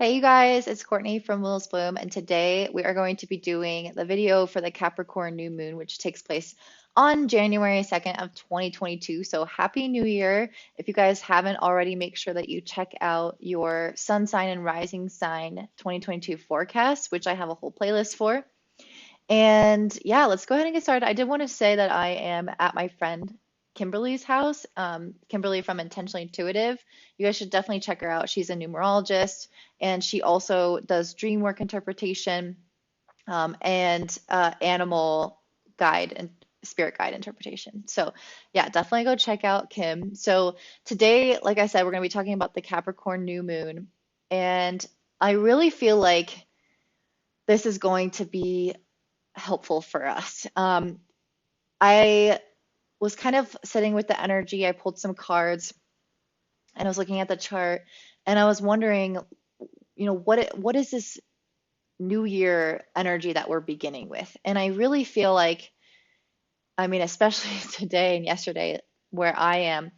Hey you guys, it's Courtney from Will's Bloom, and today we are going to be doing the video for the Capricorn New Moon, which takes place on January 2nd of 2022. So happy New Year. If you guys haven't already, make sure that you check out your sun sign and rising sign 2022 forecast, which I have a whole playlist for. And yeah, let's go ahead and get started. I did want to say that I am at my friend Kimberly's house, Kimberly from Intentionally Intuitive. You guys should definitely check her out. She's a numerologist and she also does dream work interpretation and animal guide and spirit guide interpretation. So yeah, definitely go check out Kim. So today, like I said, we're going to be talking about the Capricorn New Moon. And I really feel like this is going to be helpful for us. I was kind of sitting with the energy. I pulled some cards and I was looking at the chart and I was wondering, what is this new year energy that we're beginning with? And I really feel like, I mean, especially today and yesterday where I am,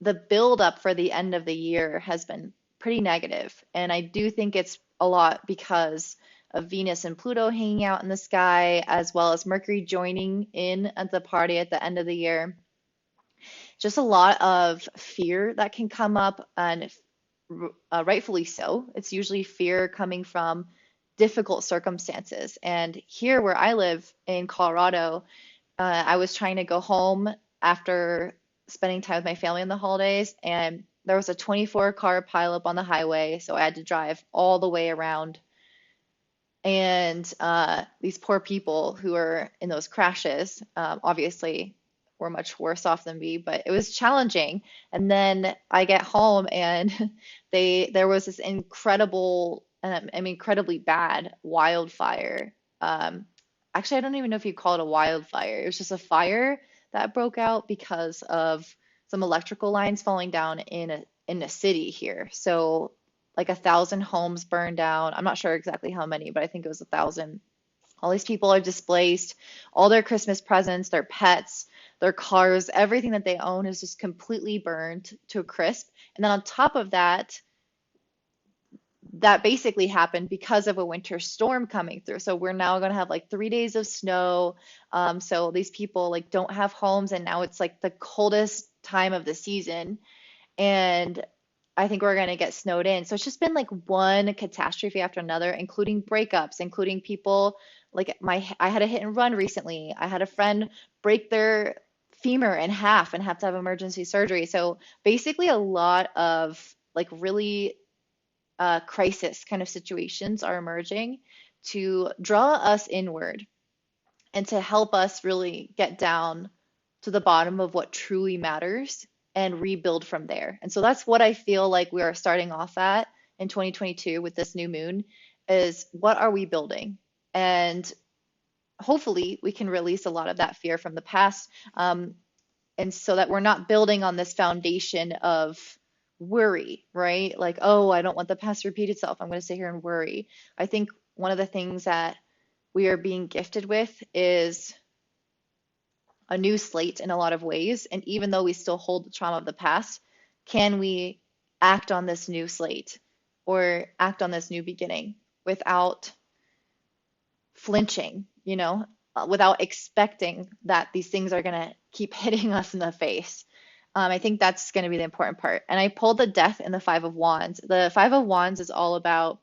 the build up for the end of the year has been pretty negative. And I do think it's a lot because of Venus and Pluto hanging out in the sky, as well as Mercury joining in at the party at the end of the year. Just a lot of fear that can come up, and rightfully so. It's usually fear coming from difficult circumstances. And here where I live in Colorado, I was trying to go home after spending time with my family on the holidays, and there was a 24-car pileup on the highway, so I had to drive all the way around. And these poor people who were in those crashes, obviously were much worse off than me, but it was challenging. And then I get home and there was this incredibly bad wildfire. Actually, I don't even know if you call it a wildfire. It was just a fire that broke out because of some electrical lines falling down in a city here. So like 1,000 homes burned down. I'm not sure exactly how many, but I think it was 1,000. All these people are displaced. All their Christmas presents, their pets, their cars, everything that they own is just completely burned to a crisp. And then on top of that, that basically happened because of a winter storm coming through. So we're now going to have like 3 days of snow. So these people like don't have homes, and now it's like the coldest time of the season. And I think we're going to get snowed in. So it's just been like one catastrophe after another, including breakups, including people like I had a hit and run recently. I had a friend break their femur in half and have to have emergency surgery. So basically a lot of like really crisis kind of situations are emerging to draw us inward and to help us really get down to the bottom of what truly matters and rebuild from there. And so that's what I feel like we are starting off at in 2022 with this new moon is what are we building? And hopefully we can release a lot of that fear from the past. And so that we're not building on this foundation of worry, right? Like, oh, I don't want the past to repeat itself. I'm going to sit here and worry. I think one of the things that we are being gifted with is a new slate in a lot of ways. And even though we still hold the trauma of the past, can we act on this new slate or act on this new beginning without flinching, without expecting that these things are going to keep hitting us in the face? I think that's going to be the important part. And I pulled the Death and the Five of Wands. The Five of Wands is all about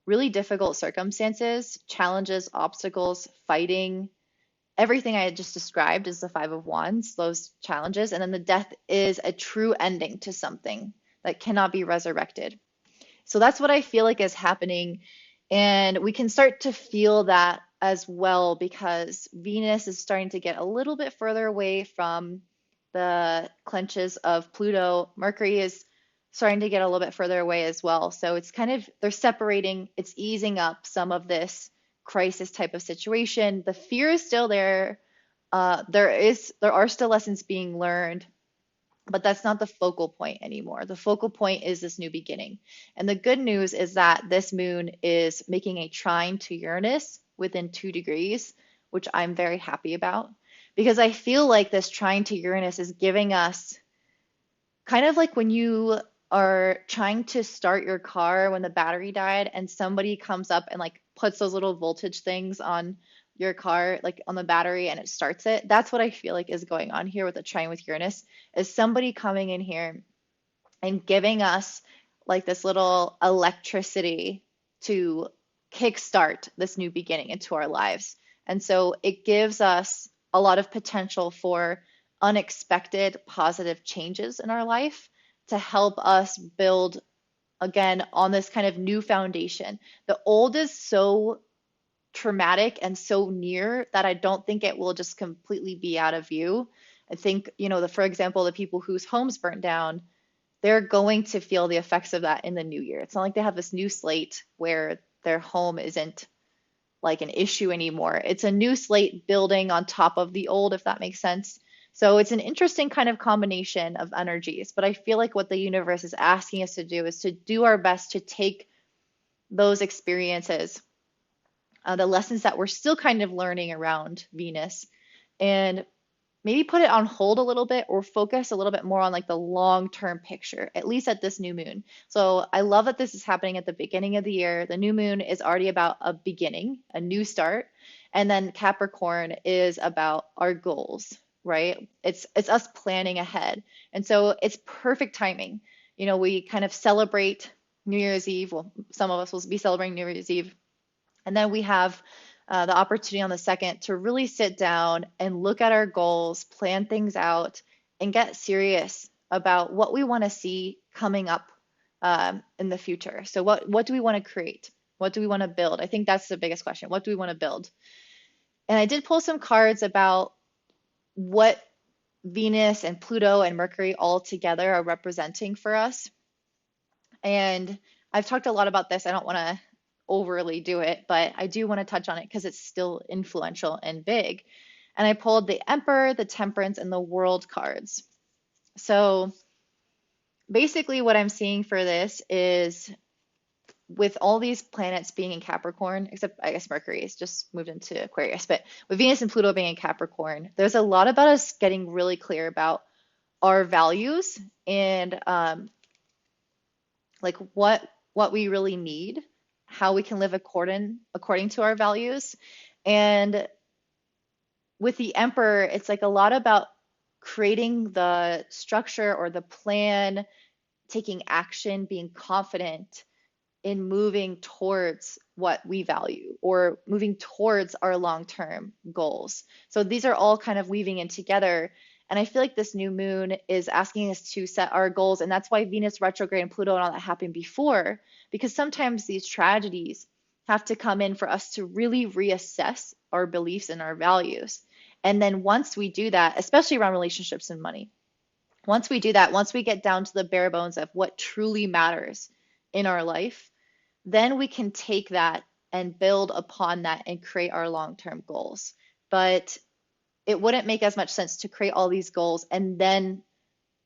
really difficult circumstances, challenges, obstacles, fighting. Everything I had just described is the Five of Wands, those challenges. And then the Death is a true ending to something that cannot be resurrected. So that's what I feel like is happening. And we can start to feel that as well because Venus is starting to get a little bit further away from the clenches of Pluto. Mercury is starting to get a little bit further away as well. So it's kind of, they're separating, it's easing up some of this crisis type of situation. The fear is still there. There are still lessons being learned, but that's not the focal point anymore. The focal point is this new beginning. And the good news is that this moon is making a trine to Uranus within 2 degrees, which I'm very happy about because I feel like this trine to Uranus is giving us kind of like when you are trying to start your car when the battery died and somebody comes up and like puts those little voltage things on your car, like on the battery, and it starts it. That's what I feel like is going on here with the trine with Uranus, is somebody coming in here and giving us like this little electricity to kickstart this new beginning into our lives. And so it gives us a lot of potential for unexpected positive changes in our life to help us build again on this kind of new foundation. The old is so traumatic and so near that I don't think it will just completely be out of view. I think, for example, the people whose homes burnt down, they're going to feel the effects of that in the new year. It's not like they have this new slate where their home isn't like an issue anymore. It's a new slate building on top of the old, if that makes sense. So it's an interesting kind of combination of energies. But I feel like what the universe is asking us to do is to do our best to take those experiences, the lessons that we're still kind of learning around Venus, and maybe put it on hold a little bit or focus a little bit more on like the long-term picture, at least at this new moon. So I love that this is happening at the beginning of the year. The new moon is already about a beginning, a new start. And then Capricorn is about our goals, right? It's us planning ahead. And so it's perfect timing. We kind of celebrate New Year's Eve. Well, some of us will be celebrating New Year's Eve. And then we have the opportunity on the 2nd to really sit down and look at our goals, plan things out, and get serious about what we want to see coming up in the future. So what do we want to create? What do we want to build? I think that's the biggest question. What do we want to build? And I did pull some cards about what Venus and Pluto and Mercury all together are representing for us. And I've talked a lot about this. I don't want to overly do it, but I do want to touch on it because it's still influential and big. And I pulled the Emperor, the Temperance, and the World cards. So basically what I'm seeing for this is with all these planets being in Capricorn, except I guess Mercury has just moved into Aquarius, but with Venus and Pluto being in Capricorn, there's a lot about us getting really clear about our values and like what we really need, how we can live according to our values. And with the Emperor, it's like a lot about creating the structure or the plan, taking action, being confident in moving towards what we value or moving towards our long-term goals. So these are all kind of weaving in together. And I feel like this new moon is asking us to set our goals. And that's why Venus retrograde and Pluto and all that happened before, because sometimes these tragedies have to come in for us to really reassess our beliefs and our values. And then once we do that, especially around relationships and money, once we do that, once we get down to the bare bones of what truly matters in our life, then we can take that and build upon that and create our long-term goals. But it wouldn't make as much sense to create all these goals and then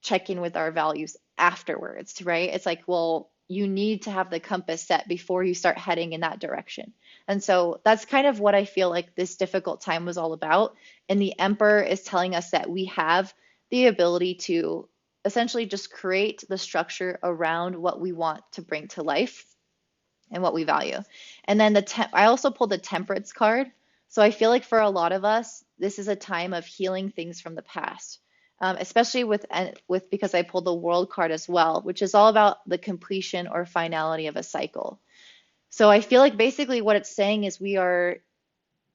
check in with our values afterwards, right? It's like, well, you need to have the compass set before you start heading in that direction. And so that's kind of what I feel like this difficult time was all about. And the Emperor is telling us that we have the ability to essentially just create the structure around what we want to bring to life and what we value. And then I also pulled the Temperance card. So I feel like for a lot of us, this is a time of healing things from the past, especially with because I pulled the World card as well, which is all about the completion or finality of a cycle. So I feel like basically what it's saying is we are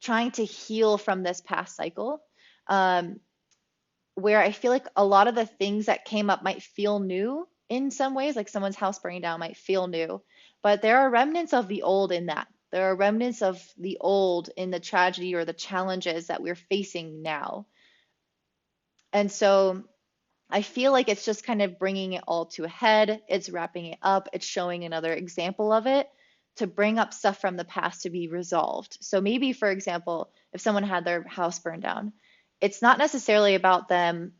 trying to heal from this past cycle, where I feel like a lot of the things that came up might feel new in some ways, like someone's house burning down might feel new, but there are remnants of the old in that. There are remnants of the old in the tragedy or the challenges that we're facing now. And so I feel like it's just kind of bringing it all to a head. It's wrapping it up. It's showing another example of it to bring up stuff from the past to be resolved. So maybe, for example, if someone had their house burned down, it's not necessarily about them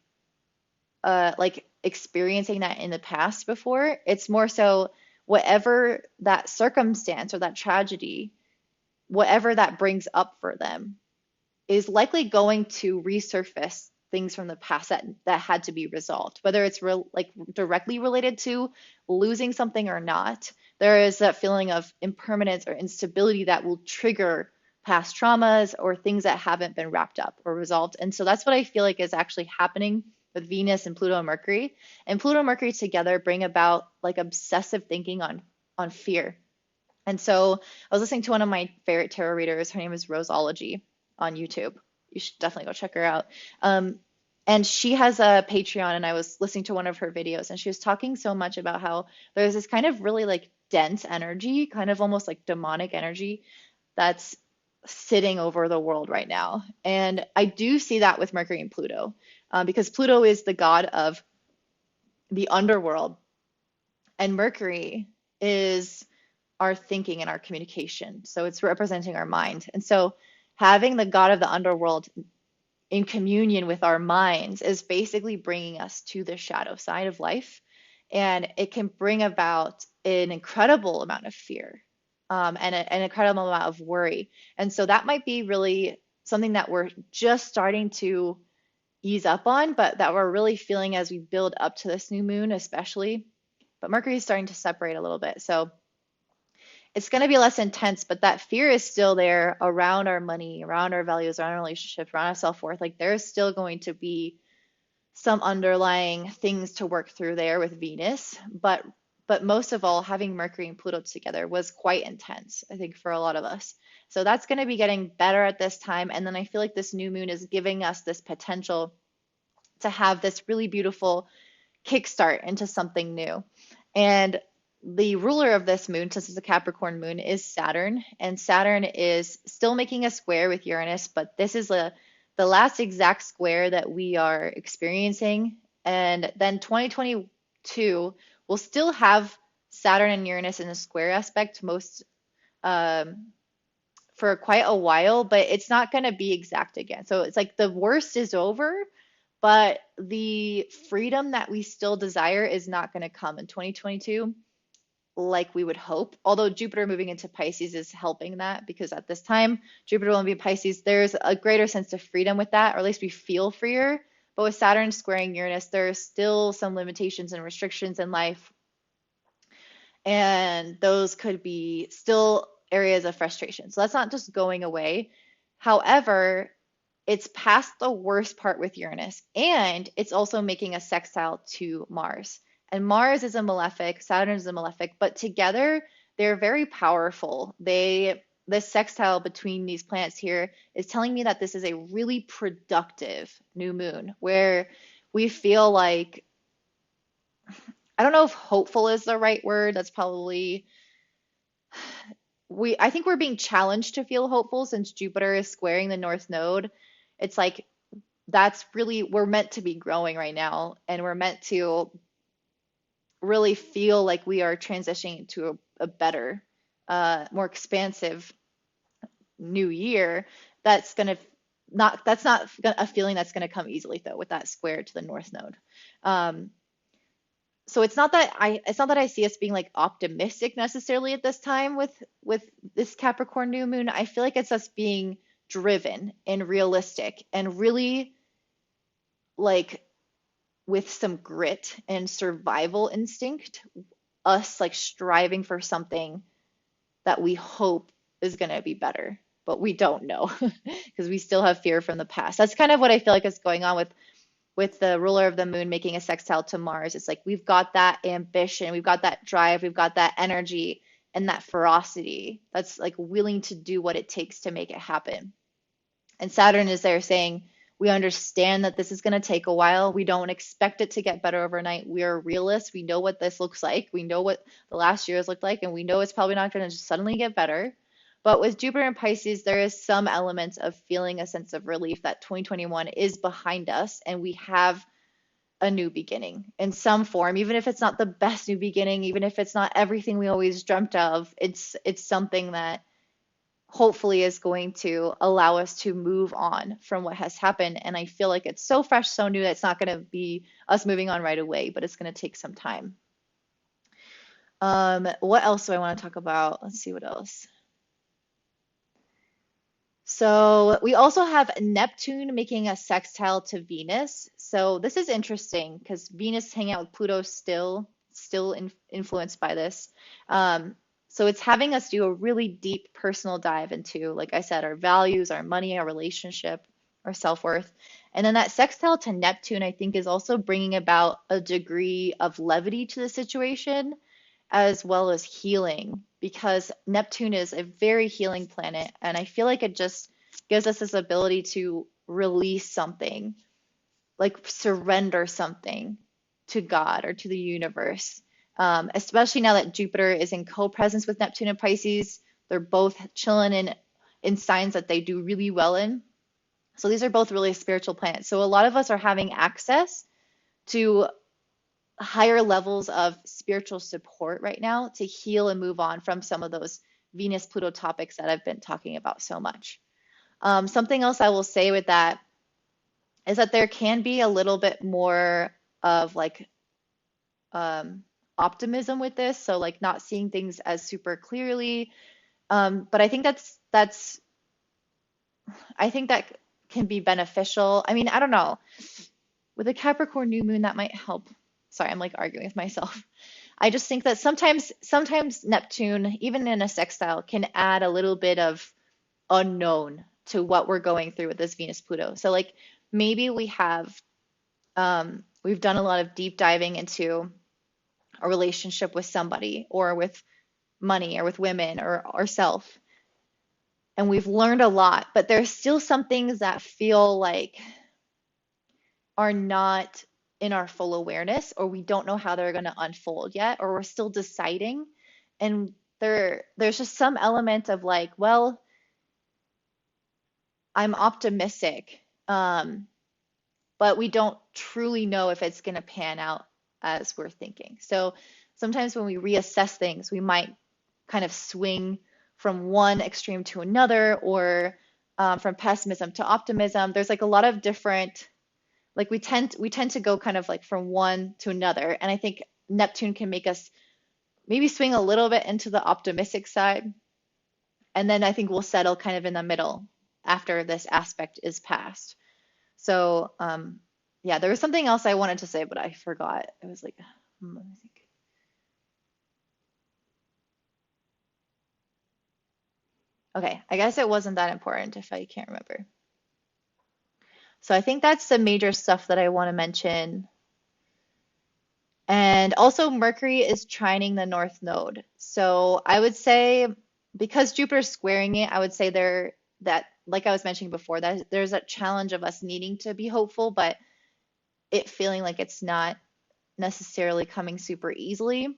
like experiencing that in the past before. It's more so whatever that circumstance or that tragedy, whatever that brings up for them, is likely going to resurface things from the past that had to be resolved, whether it's like directly related to losing something or not. There is that feeling of impermanence or instability that will trigger past traumas or things that haven't been wrapped up or resolved. And so that's what I feel like is actually happening with Venus and Pluto and Mercury. And Pluto and Mercury together bring about like obsessive thinking on fear. And so I was listening to one of my favorite tarot readers. Her name is Roseology on YouTube. You should definitely go check her out. And she has a Patreon, and I was listening to one of her videos, and she was talking so much about how there's this kind of really like dense energy, kind of almost like demonic energy that's sitting over the world right now. And I do see that with Mercury and Pluto, because Pluto is the god of the underworld, and Mercury is our thinking and our communication. So it's representing our mind. And so having the god of the underworld in communion with our minds is basically bringing us to the shadow side of life. And it can bring about an incredible amount of fear, and an incredible amount of worry. And so that might be really something that we're just starting to ease up on, but that we're really feeling as we build up to this new moon, especially. But Mercury is starting to separate a little bit. So it's going to be less intense, but that fear is still there around our money, around our values, around our relationships, around our self-worth. Like there's still going to be some underlying things to work through there with Venus, but most of all, having Mercury and Pluto together was quite intense, I think, for a lot of us. So that's going to be getting better at this time. And then I feel like this new moon is giving us this potential to have this really beautiful kickstart into something new. And the ruler of this moon, since it's a Capricorn moon, is Saturn. And Saturn is still making a square with Uranus, but this is the last exact square that we are experiencing. And then 2022 will still have Saturn and Uranus in a square aspect for quite a while, but it's not going to be exact again. So it's like the worst is over, but the freedom that we still desire is not going to come in 2022 like we would hope. Although Jupiter moving into Pisces is helping that, because at this time, Jupiter will be in Pisces. There's a greater sense of freedom with that, or at least we feel freer. But with Saturn squaring Uranus, there's still some limitations and restrictions in life. And those could be still areas of frustration. So that's not just going away. However, it's past the worst part with Uranus, and it's also making a sextile to Mars. And Mars is a malefic, Saturn is a malefic, but together they're very powerful. This sextile between these planets here is telling me that this is a really productive new moon where we feel like, I don't know if hopeful is the right word. That's probably, I think we're being challenged to feel hopeful since Jupiter is squaring the North Node. It's like that's really, we're meant to be growing right now, and we're meant to really feel like we are transitioning to a better, more expansive new year. That's not a feeling that's going to come easily though with that square to the North Node. So it's not that I see us being like optimistic necessarily at this time with this Capricorn new moon. I feel like it's us being driven and realistic and really like with some grit and survival instinct, us like striving for something that we hope is going to be better, but we don't know because we still have fear from the past. That's kind of what I feel like is going on with the ruler of the moon making a sextile to Mars. It's like we've got that ambition, we've got that drive, we've got that energy and that ferocity that's like willing to do what it takes to make it happen. And Saturn is there saying, we understand that this is going to take a while. We don't expect it to get better overnight. We are realists. We know what this looks like. We know what the last year has looked like, and we know it's probably not going to just suddenly get better. But with Jupiter and Pisces, there is some elements of feeling a sense of relief that 2021 is behind us, and we have a new beginning in some form, even if it's not the best new beginning, even if it's not everything we always dreamt of. It's something that hopefully is going to allow us to move on from what has happened. And I feel like it's so fresh, so new that it's not going to be us moving on right away, but it's going to take some time. What else do I want to talk about? Let's see what else. So we also have Neptune making a sextile to Venus. So this is interesting because Venus hanging out with Pluto still influenced by this. Um, so it's having us do a really deep personal dive into, like I said, our values, our money, our relationship, our self-worth. And then that sextile to Neptune, I think, is also bringing about a degree of levity to the situation as well as healing because Neptune is a very healing planet. And I feel like it just gives us this ability to release something, like surrender something to God or to the universe. Especially now that Jupiter is in co-presence with Neptune and Pisces, they're both chilling in signs that they do really well in. So these are both really spiritual planets. So a lot of us are having access to higher levels of spiritual support right now to heal and move on from some of those Venus Pluto topics that I've been talking about so much. Something else I will say with that is that there can be a little bit more of like um, optimism with this, so like not seeing things as super clearly. But I think I think that can be beneficial. I mean, I don't know. With a Capricorn new moon, that might help. Sorry, I'm like arguing with myself. I just think that sometimes Neptune, even in a sextile, can add a little bit of unknown to what we're going through with this Venus Pluto. So like maybe we've done a lot of deep diving into a relationship with somebody or with money or with women or ourself, and we've learned a lot, but there's still some things that feel like are not in our full awareness, or we don't know how they're going to unfold yet, or we're still deciding. And there's just some element of like, well, I'm optimistic, but we don't truly know if it's going to pan out as we're thinking. So sometimes when we reassess things, we might kind of swing from one extreme to another, or from pessimism to optimism. There's like a lot of different, like we tend to go kind of like from one to another. And I think Neptune can make us maybe swing a little bit into the optimistic side. And then I think we'll settle kind of in the middle after this aspect is past. So, yeah, there was something else I wanted to say, but I forgot. It was like, let me think. Okay, I guess it wasn't that important if I can't remember. So I think that's the major stuff that I want to mention. And also Mercury is trining the North Node. So I would say because Jupiter's squaring it, I would say that like I was mentioning before, that there's a challenge of us needing to be hopeful, but it feeling like it's not necessarily coming super easily.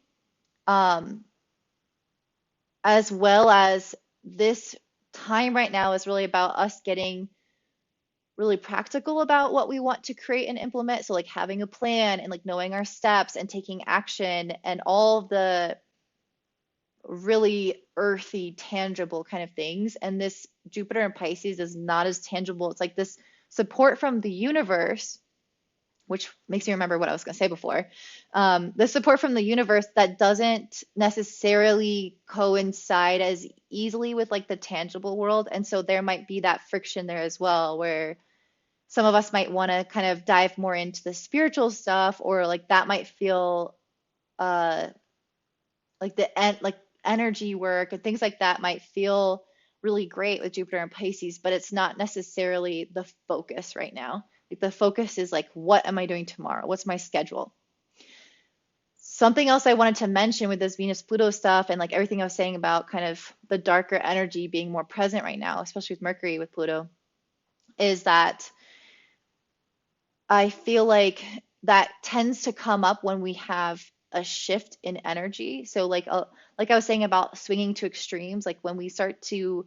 Um, as well as this time right now is really about us getting really practical about what we want to create and implement. So like having a plan and like knowing our steps and taking action and all the really earthy, tangible kind of things. And this Jupiter and Pisces is not as tangible. It's like this support from the universe, which makes me remember what I was going to say before. The support from the universe that doesn't necessarily coincide as easily with like the tangible world. And so there might be that friction there as well, where some of us might want to kind of dive more into the spiritual stuff, or like that might feel uh, like energy work and things like that might feel really great with Jupiter and Pisces, but it's not necessarily the focus right now. Like the focus is like, what am I doing tomorrow? What's my schedule? Something else I wanted to mention with this Venus Pluto stuff and like everything I was saying about kind of the darker energy being more present right now, especially with Mercury with Pluto, is that I feel like that tends to come up when we have a shift in energy. So like I was saying about swinging to extremes, like when we start to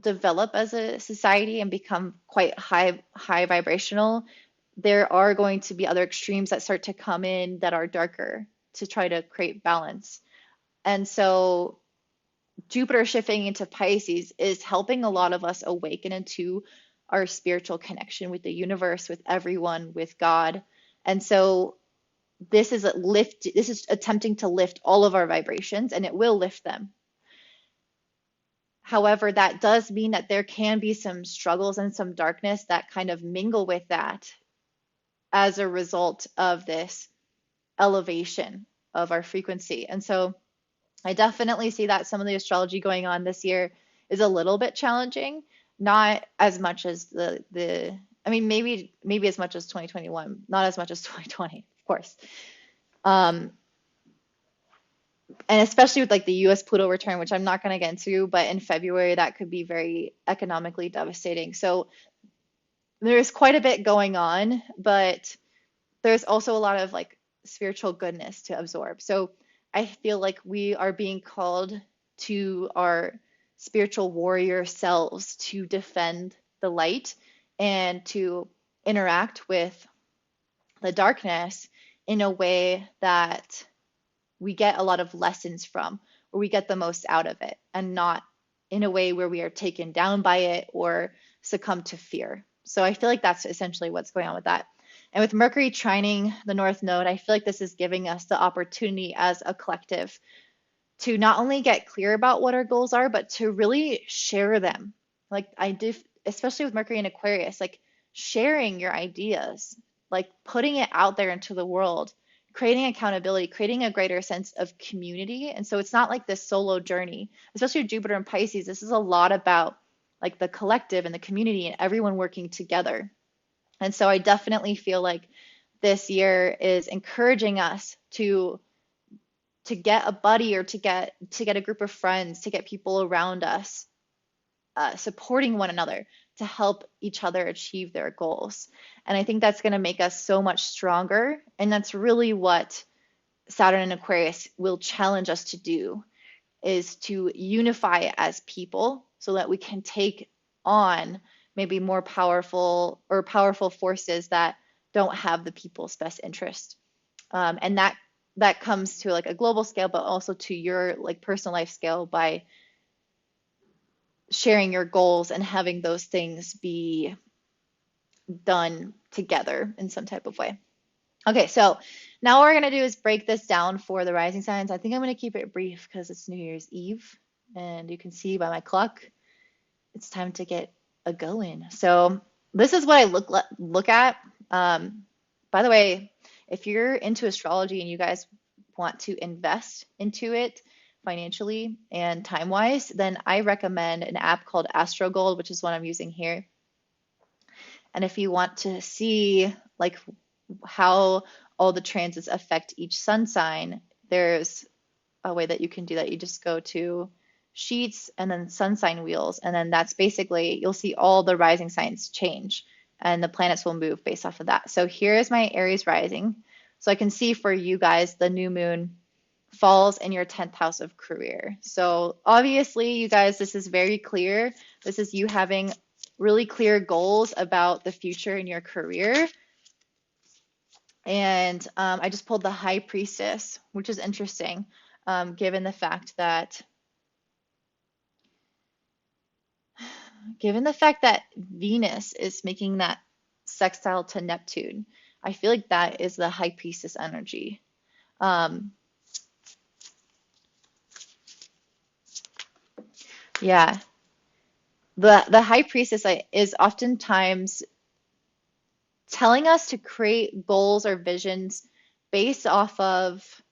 develop as a society and become quite high vibrational, there are going to be other extremes that start to come in that are darker to try to create balance. And so Jupiter shifting into Pisces is helping a lot of us awaken into our spiritual connection with the universe, with everyone, with God. And so this is attempting to lift all of our vibrations, and it will lift them. However, that does mean that there can be some struggles and some darkness that kind of mingle with that as a result of this elevation of our frequency. And so I definitely see that some of the astrology going on this year is a little bit challenging, not as much as the I mean maybe as much as 2021, not as much as 2020, of course. Um, and especially with like the US Pluto return, which I'm not going to get into, but in February that could be very economically devastating. So there's quite a bit going on, but there's also a lot of like spiritual goodness to absorb. So I feel like we are being called to our spiritual warrior selves to defend the light and to interact with the darkness in a way that we get a lot of lessons from, or we get the most out of it, and not in a way where we are taken down by it or succumb to fear. So I feel like that's essentially what's going on with that. And with Mercury trining the North Node, I feel like this is giving us the opportunity as a collective to not only get clear about what our goals are, but to really share them. Like I do, especially with Mercury and Aquarius, like sharing your ideas, like putting it out there into the world, creating accountability, creating a greater sense of community. And so it's not like this solo journey, especially with Jupiter and Pisces. This is a lot about like the collective and the community and everyone working together. And so I definitely feel like this year is encouraging us to get a buddy, or to get a group of friends, to get people around us supporting one another to help each other achieve their goals. And I think that's going to make us so much stronger. And that's really what Saturn and Aquarius will challenge us to do, is to unify as people so that we can take on maybe more powerful forces that don't have the people's best interest. And that comes to like a global scale, but also to your like personal life scale by sharing your goals and having those things be done together in some type of way. Okay, so now what we're going to do is break this down for the rising signs. I think I'm going to keep it brief because it's New Year's Eve, and you can see by my clock, it's time to get a going. So this is what I look at. By the way, if you're into astrology and you guys want to invest into it financially and time-wise, then I recommend an app called AstroGold, which is what I'm using here. And if you want to see like how all the transits affect each sun sign, there's a way that you can do that. You just go to sheets and then sun sign wheels, and then that's basically, you'll see all the rising signs change and the planets will move based off of that. So here's my Aries rising. So I can see for you guys, the new moon falls in your 10th house of career. So obviously, you guys, this is very clear. This is you having really clear goals about the future in your career. And I just pulled the High Priestess, which is interesting, given the fact that Venus is making that sextile to Neptune. I feel like that is the High Priestess energy. Yeah, the High Priestess is oftentimes telling us to create goals or visions based off of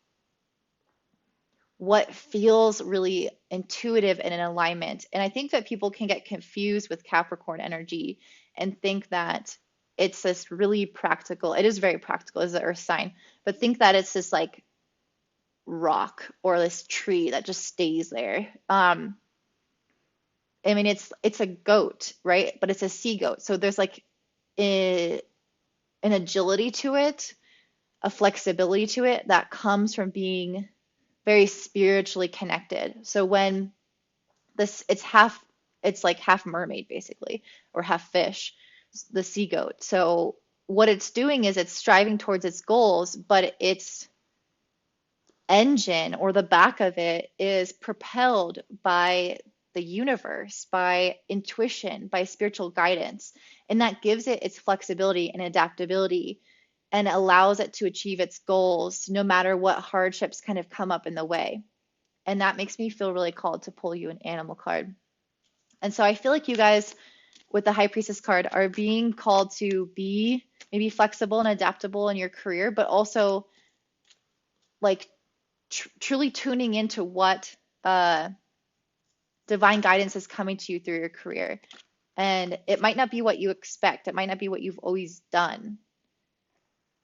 what feels really intuitive and in alignment. And I think that people can get confused with Capricorn energy and think that it's this really practical, it is very practical as the earth sign, but think that it's this like rock or this tree that just stays there. I mean, it's a goat, right? But it's a sea goat. So there's like an agility to it, a flexibility to it that comes from being very spiritually connected. So when it's like half mermaid basically, or half fish, the sea goat. So what it's doing is it's striving towards its goals, but its engine or the back of it is propelled by the universe, by intuition, by spiritual guidance. And that gives it its flexibility and adaptability and allows it to achieve its goals no matter what hardships kind of come up in the way. And that makes me feel really called to pull you an animal card. And so I feel like you guys with the High Priestess card are being called to be maybe flexible and adaptable in your career, but also like truly tuning into what divine guidance is coming to you through your career. And it might not be what you expect. It might not be what you've always done.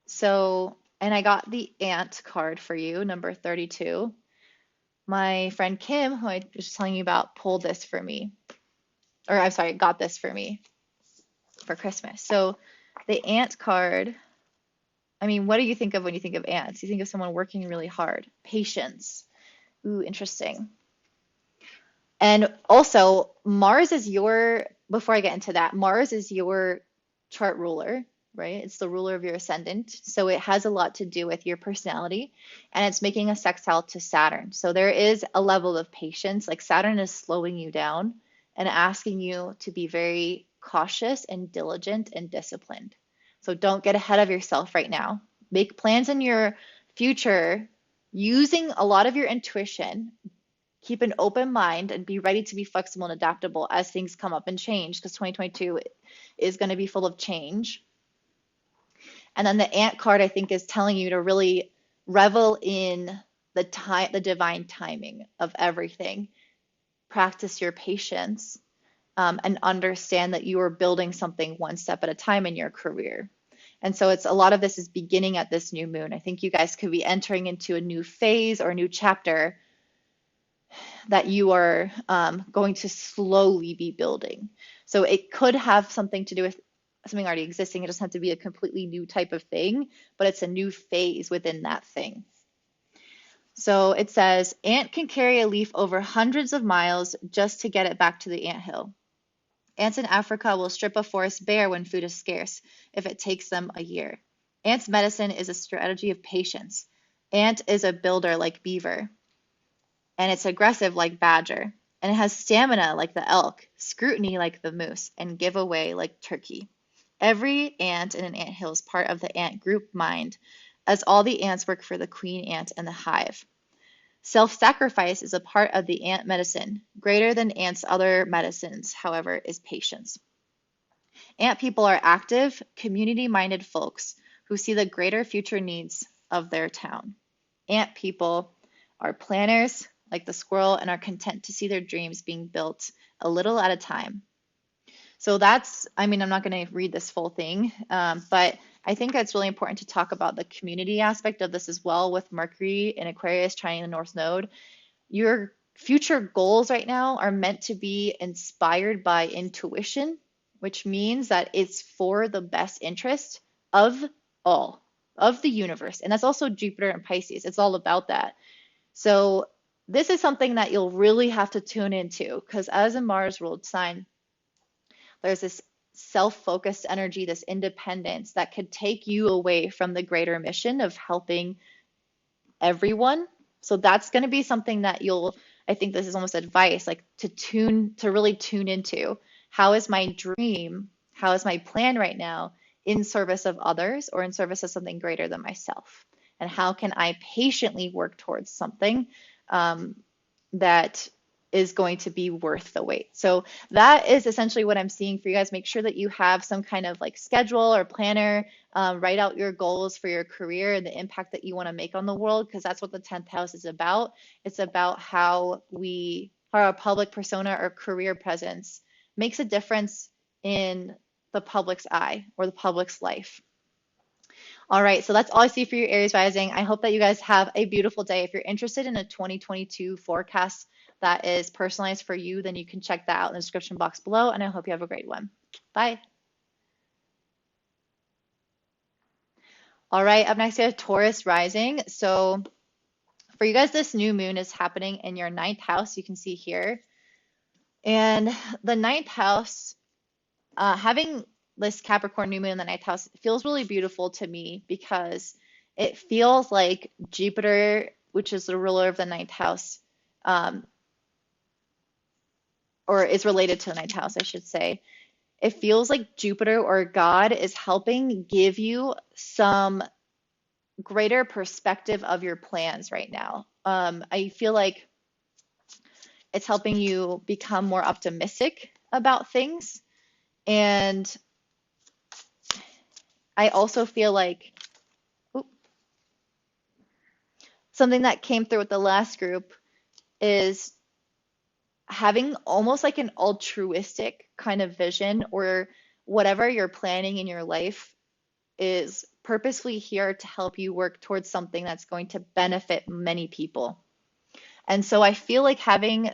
So, and I got the Ant card for you, number 32. My friend Kim, who I was telling you about, pulled this for me. Or I'm sorry, got this for me for Christmas. So the Ant card, I mean, what do you think of when you think of ants? You think of someone working really hard, patience. Ooh, interesting. And also, Mars is your, before I get into that, Mars is your chart ruler, right? It's the ruler of your ascendant. So it has a lot to do with your personality, and it's making a sextile to Saturn. So there is a level of patience, like Saturn is slowing you down and asking you to be very cautious and diligent and disciplined. So don't get ahead of yourself right now. Make plans in your future using a lot of your intuition. Keep an open mind and be ready to be flexible and adaptable as things come up and change, because 2022 is going to be full of change. And then the Ant card, I think, is telling you to really revel in the divine timing of everything. Practice your patience, and understand that you are building something one step at a time in your career. And so it's a lot of this is beginning at this new moon. I think you guys could be entering into a new phase or a new chapter that you are going to slowly be building. So it could have something to do with something already existing. It doesn't have to be a completely new type of thing, but it's a new phase within that thing. So it says, ant can carry a leaf over hundreds of miles just to get it back to the anthill. Ants in Africa will strip a forest bare when food is scarce if it takes them a year. Ant's medicine is a strategy of patience. Ant is a builder like beaver, and it's aggressive like badger, and it has stamina like the elk, scrutiny like the moose, and giveaway like turkey. Every ant in an anthill is part of the ant group mind, as all the ants work for the queen ant and the hive. Self-sacrifice is a part of the ant medicine. Greater than ants' other medicines, however, is patience. Ant people are active, community-minded folks who see the greater future needs of their town. Ant people are planners, like the squirrel, and are content to see their dreams being built a little at a time. So that's, I mean, I'm not going to read this full thing, but I think it's really important to talk about the community aspect of this as well, with Mercury in Aquarius trining the North Node. Your future goals right now are meant to be inspired by intuition, which means that it's for the best interest of all, of the universe. And that's also Jupiter and Pisces. It's all about that. So this is something that you'll really have to tune into, because as a Mars ruled sign, there's this self-focused energy, this independence that could take you away from the greater mission of helping everyone. So that's going to be something that I think this is almost advice, like to really tune into. How is my dream? How is my plan right now in service of others or in service of something greater than myself? And how can I patiently work towards something that is going to be worth the wait? So that is essentially what I'm seeing for you guys. Make sure that you have some kind of like schedule or planner. Write out your goals for your career and the impact that you want to make on the world, because that's what the 10th house is about. It's about how our public persona or career presence makes a difference in the public's eye or the public's life. All right, so that's all I see for your Aries rising. I hope that you guys have a beautiful day. If you're interested in a 2022 forecast that is personalized for you, then you can check that out in the description box below, and I hope you have a great one. Bye. All right, up next we have Taurus rising. So for you guys, this new moon is happening in your 9th house, you can see here. And the 9th house, having this Capricorn new moon in the 9th house feels really beautiful to me, because it feels like Jupiter, which is the ruler of the 9th house, or is related to the 9th house, I should say. It feels like Jupiter or God is helping give you some greater perspective of your plans right now. I feel like It's helping you become more optimistic about things. And I also feel like oop, something that came through with the last group is having almost like an altruistic kind of vision, or whatever you're planning in your life is purposely here to help you work towards something that's going to benefit many people. And so I feel like having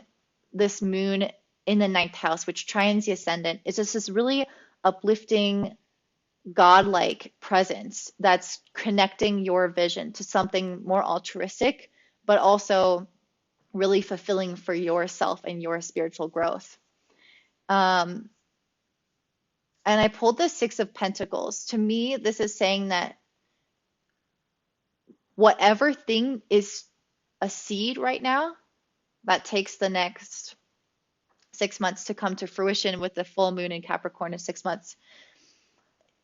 this moon in the ninth house, which trines the ascendant, is just this really uplifting, godlike presence that's connecting your vision to something more altruistic, but also really fulfilling for yourself and your spiritual growth. Um, and I pulled the Six of Pentacles. To me, this is saying that whatever thing is a seed right now that takes the next 6 months to come to fruition with the full moon in Capricorn in 6 months,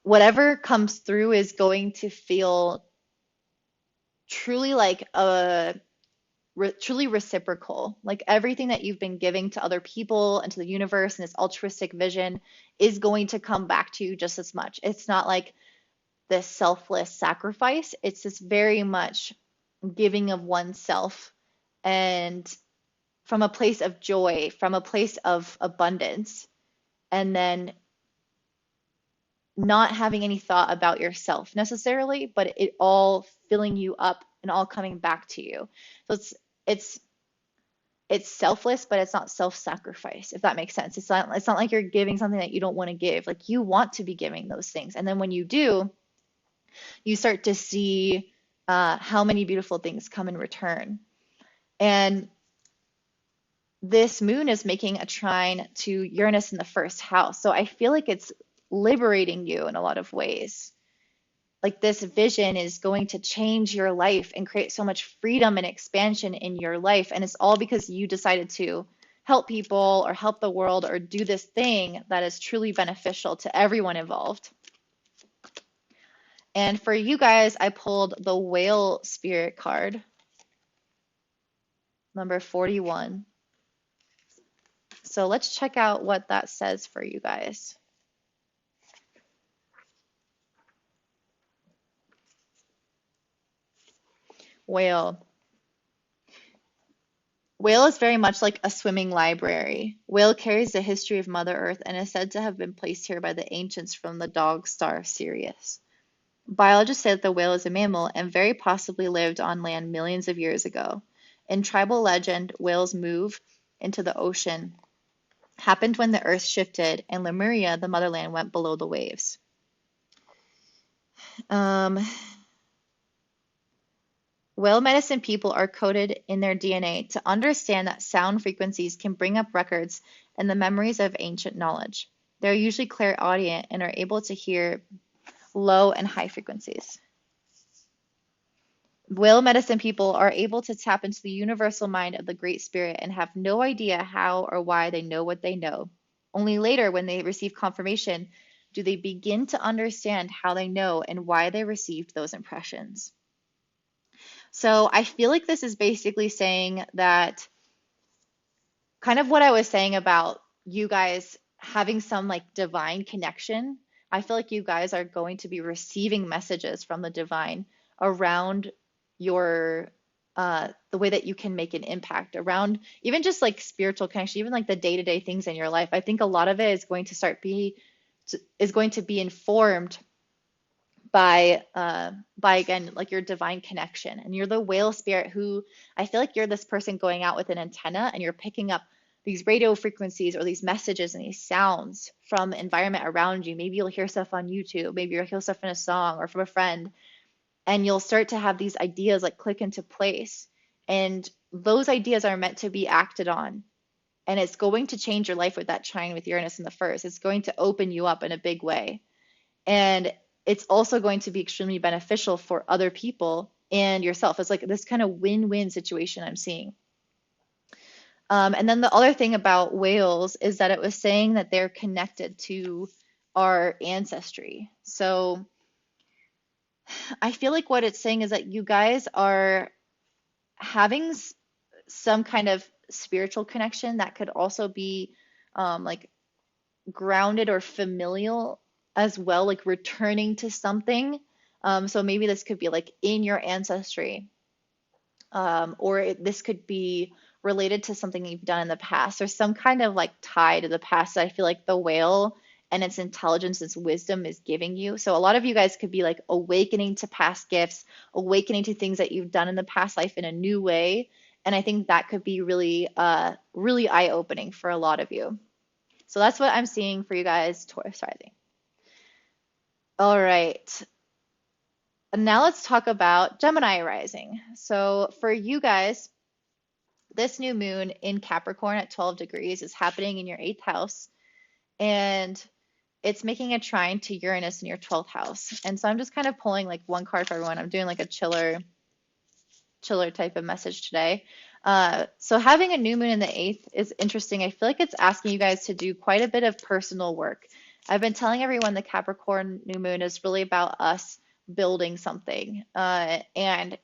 whatever comes through is going to feel truly like truly reciprocal. Like everything that you've been giving to other people and to the universe and this altruistic vision is going to come back to you just as much. It's not like this selfless sacrifice. It's this very much giving of oneself, and from a place of joy, from a place of abundance, and then not having any thought about yourself necessarily, but it all filling you up and all coming back to you. So it's it's selfless, but it's not self-sacrifice, if that makes sense. It's not like you're giving something that you don't want to give. Like you want to be giving those things. And then when you do, you start to see how many beautiful things come in return. And this moon is making a trine to Uranus in the first house. So I feel like it's liberating you in a lot of ways. Like this vision is going to change your life and create so much freedom and expansion in your life. And it's all because you decided to help people or help the world or do this thing that is truly beneficial to everyone involved. And for you guys, I pulled the Whale Spirit card, number 41. So let's check out what that says for you guys. Whale. Whale is very much like a swimming library. Whale carries the history of Mother Earth and is said to have been placed here by the ancients from the dog star Sirius. Biologists say that the whale is a mammal and very possibly lived on land millions of years ago. In tribal legend, whales move into the ocean happened when the earth shifted and Lemuria, the motherland, went below the waves. Whale medicine people are coded in their DNA to understand that sound frequencies can bring up records and the memories of ancient knowledge. They're usually clairaudient and are able to hear low and high frequencies. Whale medicine people are able to tap into the universal mind of the Great Spirit and have no idea how or why they know what they know. Only later, when they receive confirmation, do they begin to understand how they know and why they received those impressions. So I feel like this is basically saying that kind of what I was saying about you guys having some like divine connection. I feel like you guys are going to be receiving messages from the divine around your the way that you can make an impact around even just like spiritual connection, even like the day-to-day things in your life. I think a lot of it is going to be informed by again like your divine connection. And you're the whale spirit who, I feel like you're this person going out with an antenna and you're picking up these radio frequencies or these messages and these sounds from the environment around you. Maybe you'll hear stuff on YouTube, maybe you'll hear stuff in a song or from a friend, and you'll start to have these ideas like click into place. And those ideas are meant to be acted on. And it's going to change your life with that trine with Uranus in the first. It's going to open you up in a big way. And it's also going to be extremely beneficial for other people and yourself. It's like this kind of win-win situation I'm seeing. And then the other thing about whales is that it was saying that they're connected to our ancestry. So I feel like what it's saying is that you guys are having some kind of spiritual connection that could also be like grounded or familial as well, like returning to something. So maybe this could be like in your ancestry, or this could be related to something you've done in the past. There's some kind of like tie to the past that I feel like the whale and its intelligence, its wisdom is giving you. So a lot of you guys could be like awakening to past gifts, awakening to things that you've done in the past life in a new way. And I think that could be really, really eye-opening for a lot of you. So that's what I'm seeing for you guys, Taurus rising. All right. And now let's talk about Gemini rising. So for you guys, this new moon in Capricorn at 12 degrees is happening in your 8th house, and it's making a trine to Uranus in your 12th house. And so I'm just kind of pulling like one card for everyone. I'm doing like a chiller type of message today. So having a new moon in the 8th is interesting. I feel like it's asking you guys to do quite a bit of personal work. I've been telling everyone the Capricorn new moon is really about us building something. And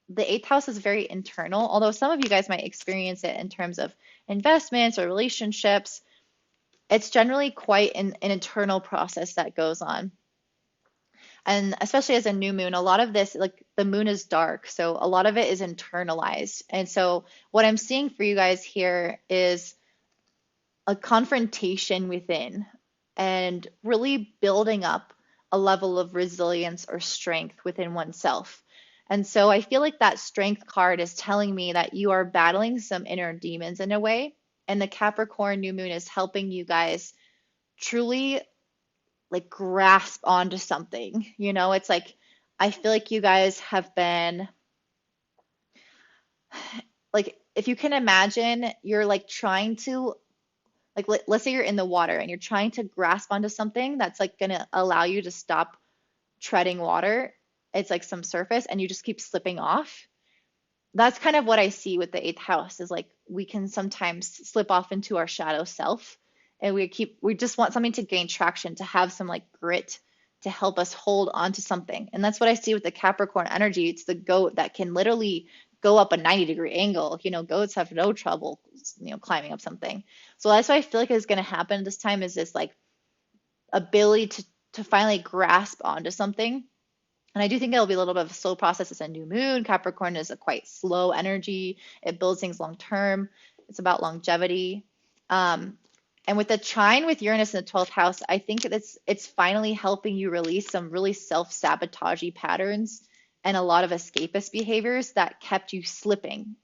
the 8th house is very internal, although some of you guys might experience it in terms of investments or relationships. It's generally quite an internal process that goes on. And especially as a new moon, a lot of this, like the moon is dark, so a lot of it is internalized. And so what I'm seeing for you guys here is a confrontation within and really building up a level of resilience or strength within oneself. And so I feel like that strength card is telling me that you are battling some inner demons in a way. And the Capricorn new moon is helping you guys truly like grasp onto something. You know, it's like, I feel like you guys have been like, if you can imagine, you're like trying to, like, let's say you're in the water and you're trying to grasp onto something that's like going to allow you to stop treading water. It's like some surface and you just keep slipping off. That's kind of what I see with the 8th house is like we can sometimes slip off into our shadow self, and we just want something to gain traction, to have some like grit to help us hold on to something. And that's what I see with the Capricorn energy. It's the goat that can literally go up a 90-degree angle. You know, goats have no trouble, you know, climbing up something. So that's what I feel like is going to happen this time, is this like ability to finally grasp onto something. And I do think it'll be a little bit of a slow process. It's a new moon. Capricorn is a quite slow energy. It builds things long term. It's about longevity. And with the trine with Uranus in the 12th house, I think it's finally helping you release some really self-sabotagey patterns and a lot of escapist behaviors that kept you slipping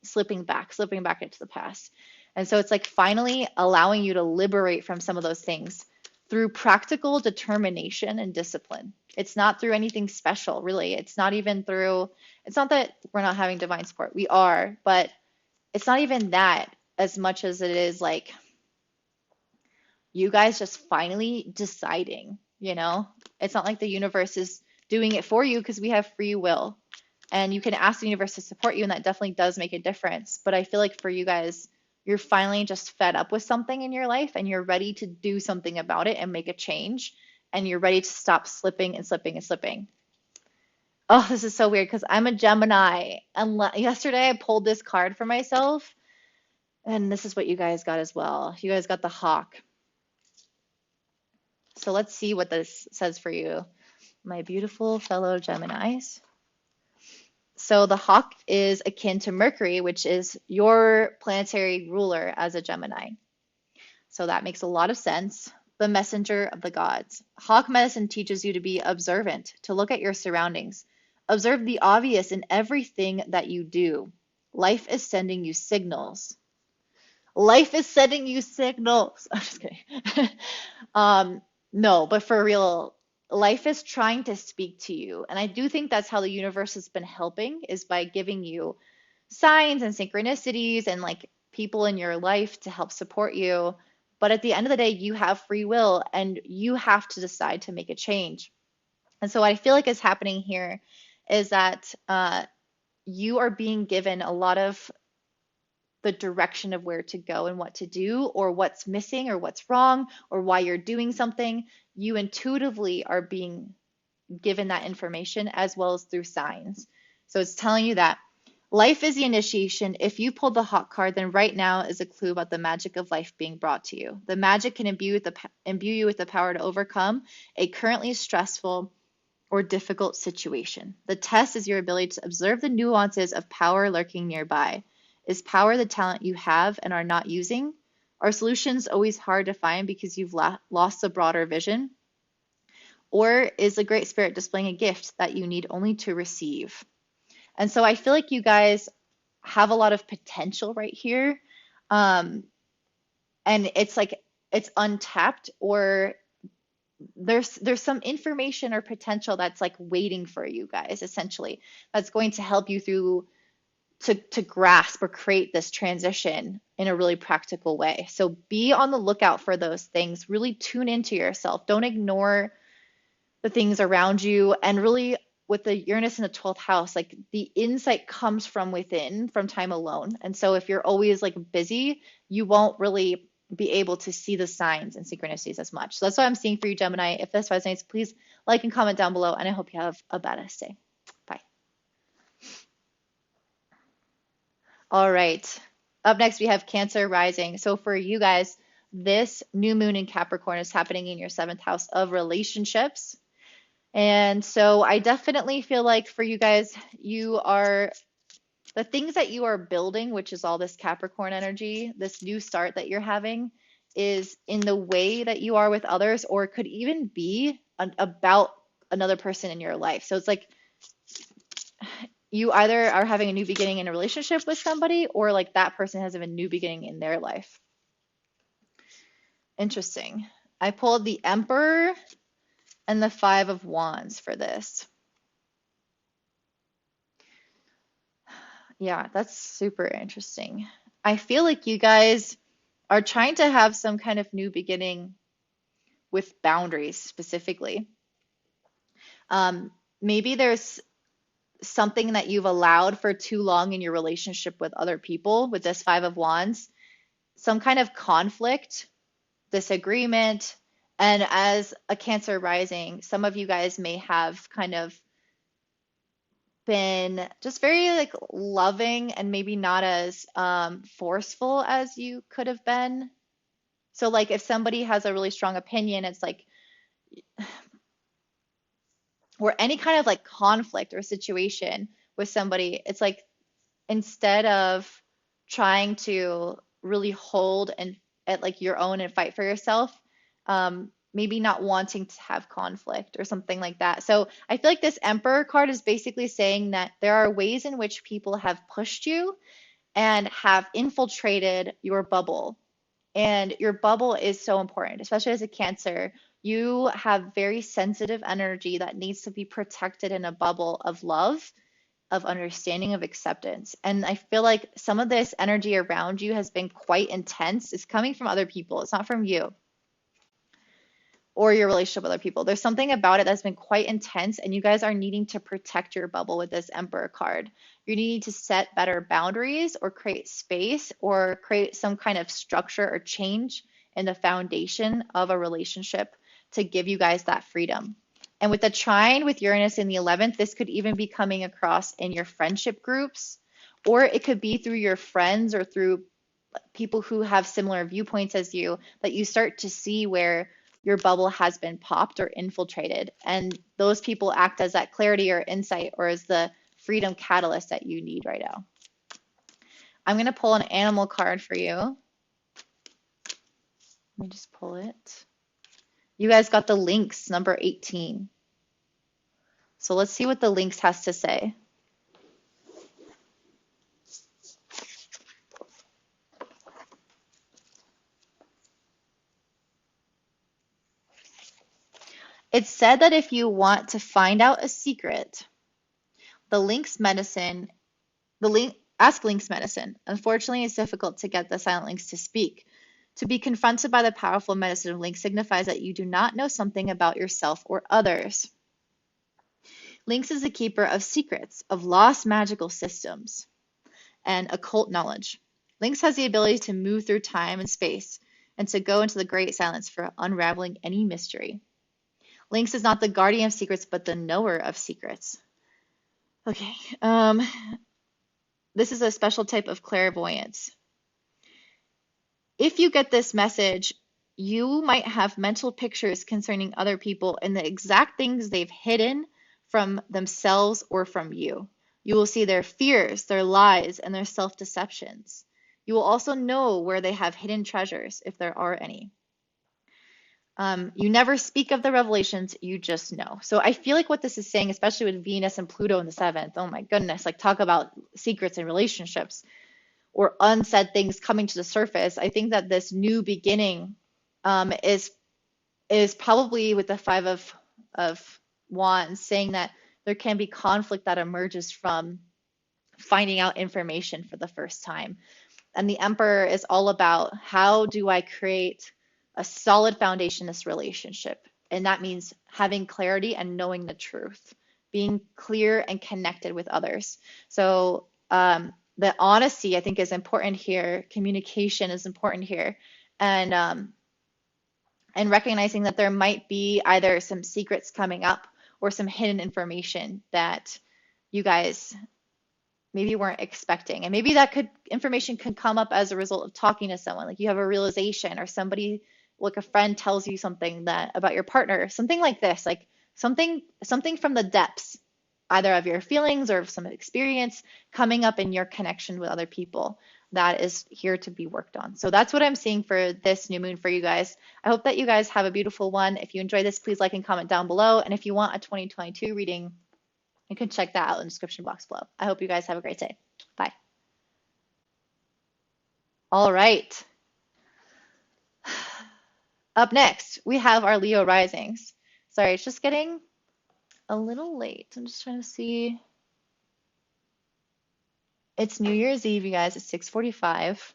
back into the past. And so it's like finally allowing you to liberate from some of those things through practical determination and discipline. It's not through anything special, really. It's not that we're not having divine support. We are, but it's not even that as much as it is like you guys just finally deciding, you know? It's not like the universe is doing it for you, because we have free will. And you can ask the universe to support you, and that definitely does make a difference. But I feel like for you guys, you're finally just fed up with something in your life and you're ready to do something about it and make a change. And you're ready to stop slipping and slipping and slipping. Oh, this is so weird because I'm a Gemini. And yesterday I pulled this card for myself. And this is what you guys got as well. You guys got the hawk. So let's see what this says for you, my beautiful fellow Geminis. So the hawk is akin to Mercury, which is your planetary ruler as a Gemini. So that makes a lot of sense. The messenger of the gods. Hawk medicine teaches you to be observant, to look at your surroundings. Observe the obvious in everything that you do. Life is sending you signals. Life is sending you signals. I'm just kidding. No, but for real, life is trying to speak to you. And I do think that's how the universe has been helping, is by giving you signs and synchronicities and like people in your life to help support you. But at the end of the day, you have free will and you have to decide to make a change. And so what I feel like is happening here is that you are being given a lot of the direction of where to go and what to do, or what's missing or what's wrong, or why you're doing something. You intuitively are being given that information as well as through signs. So it's telling you that Life is the initiation. If you pulled the hot card, then right now is a clue about the magic of life being brought to you. The magic can imbue you with the power to overcome a currently stressful or difficult situation. The test is your ability to observe the nuances of power lurking nearby. Is power the talent you have and are not using? Are solutions always hard to find because you've lost the broader vision? Or is the Great Spirit displaying a gift that you need only to receive? And so I feel like you guys have a lot of potential right here. Um, and it's like it's untapped, or there's some information or potential that's like waiting for you guys, essentially, that's going to help you through to grasp or create this transition in a really practical way. So be on the lookout for those things. Really tune into yourself. Don't ignore the things around you. And really, with the Uranus in the 12th house, like the insight comes from within, from time alone. And so if you're always like busy, you won't really be able to see the signs and synchronicities as much. So that's what I'm seeing for you, Gemini. If this resonates, please like and comment down below. And I hope you have a badass day. Bye. All right. Up next, we have Cancer rising. So for you guys, this new moon in Capricorn is happening in your 7th house of relationships. And so I definitely feel like for you guys, the things that you are building, which is all this Capricorn energy, this new start that you're having, is in the way that you are with others, or it could even be about another person in your life. So it's like you either are having a new beginning in a relationship with somebody, or like that person has a new beginning in their life. Interesting. I pulled the Emperor and the 5 of Wands for this. Yeah, that's super interesting. I feel like you guys are trying to have some kind of new beginning with boundaries specifically. Maybe there's something that you've allowed for too long in your relationship with other people with this 5 of Wands, some kind of conflict, disagreement. And as a Cancer rising, some of you guys may have kind of been just very like loving and maybe not as forceful as you could have been. So like if somebody has a really strong opinion, it's like, or any kind of like conflict or situation with somebody, it's like instead of trying to really hold and at like your own and fight for yourself, maybe not wanting to have conflict or something like that. So I feel like this Emperor card is basically saying that there are ways in which people have pushed you and have infiltrated your bubble. And your bubble is so important, especially as a Cancer. You have very sensitive energy that needs to be protected in a bubble of love, of understanding, of acceptance. And I feel like some of this energy around you has been quite intense. It's coming from other people. It's not from you or your relationship with other people. There's something about it that's been quite intense, and you guys are needing to protect your bubble with this Emperor card. You're needing to set better boundaries or create space or create some kind of structure or change in the foundation of a relationship to give you guys that freedom. And with the trine with Uranus in the 11th, this could even be coming across in your friendship groups, or it could be through your friends or through people who have similar viewpoints as you, that you start to see where your bubble has been popped or infiltrated. And those people act as that clarity or insight or as the freedom catalyst that you need right now. I'm going to pull an animal card for you. Let me just pull it. You guys got the Lynx, number 18. So let's see what the Lynx has to say. It's said that if you want to find out a secret, ask Lynx medicine. Unfortunately, it's difficult to get the silent lynx to speak. To be confronted by the powerful medicine of Lynx signifies that you do not know something about yourself or others. Lynx is the keeper of secrets, of lost magical systems, and occult knowledge. Lynx has the ability to move through time and space and to go into the great silence for unraveling any mystery. Lynx is not the guardian of secrets, but the knower of secrets. Okay. this is a special type of clairvoyance. If you get this message, you might have mental pictures concerning other people and the exact things they've hidden from themselves or from you. You will see their fears, their lies, and their self-deceptions. You will also know where they have hidden treasures, if there are any. You never speak of the revelations, you just know. So I feel like what this is saying, especially with Venus and Pluto in the seventh, oh my goodness, like talk about secrets in relationships or unsaid things coming to the surface. I think that this new beginning is probably with the Five of Wands, saying that there can be conflict that emerges from finding out information for the first time. And the Emperor is all about, how do I create a solid foundation in this relationship? And that means having clarity and knowing the truth, being clear and connected with others. So the honesty, I think, is important here. Communication is important here. And recognizing that there might be either some secrets coming up or some hidden information that you guys maybe weren't expecting. And maybe that information could come up as a result of talking to someone. Like you have a realization, or somebody, like a friend, tells you something that about your partner, something like this, like something from the depths, either of your feelings or of some experience coming up in your connection with other people, that is here to be worked on. So that's what I'm seeing for this new moon for you guys. I hope that you guys have a beautiful one. If you enjoyed this, please like and comment down below. And if you want a 2022 reading, you can check that out in the description box below. I hope you guys have a great day. Bye. All right. Up next, we have our Leo risings. Sorry, it's just getting a little late. I'm just trying to see. It's New Year's Eve, you guys. It's 6:45.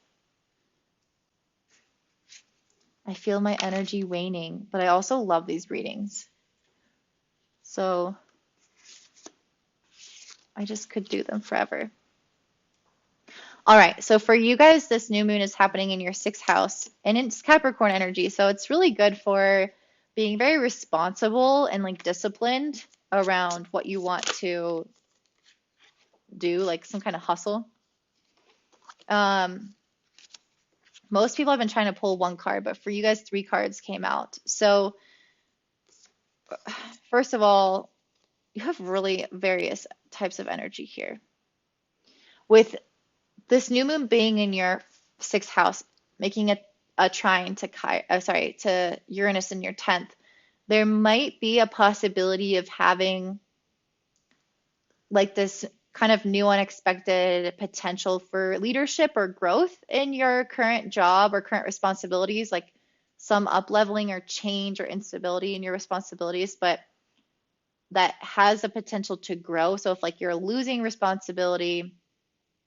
I feel my energy waning, but I also love these readings. So I just could do them forever. All right, so for you guys, this new moon is happening in your 6th house, and it's Capricorn energy. So it's really good for being very responsible and like disciplined around what you want to do, like some kind of hustle. Most people have been trying to pull one card, but for you guys, 3 cards came out. So first of all, you have really various types of energy here. With this new moon being in your 6th house, making a trine to Uranus in your 10th, there might be a possibility of having like this kind of new unexpected potential for leadership or growth in your current job or current responsibilities, like some up leveling or change or instability in your responsibilities, but that has a potential to grow. So if like you're losing responsibility,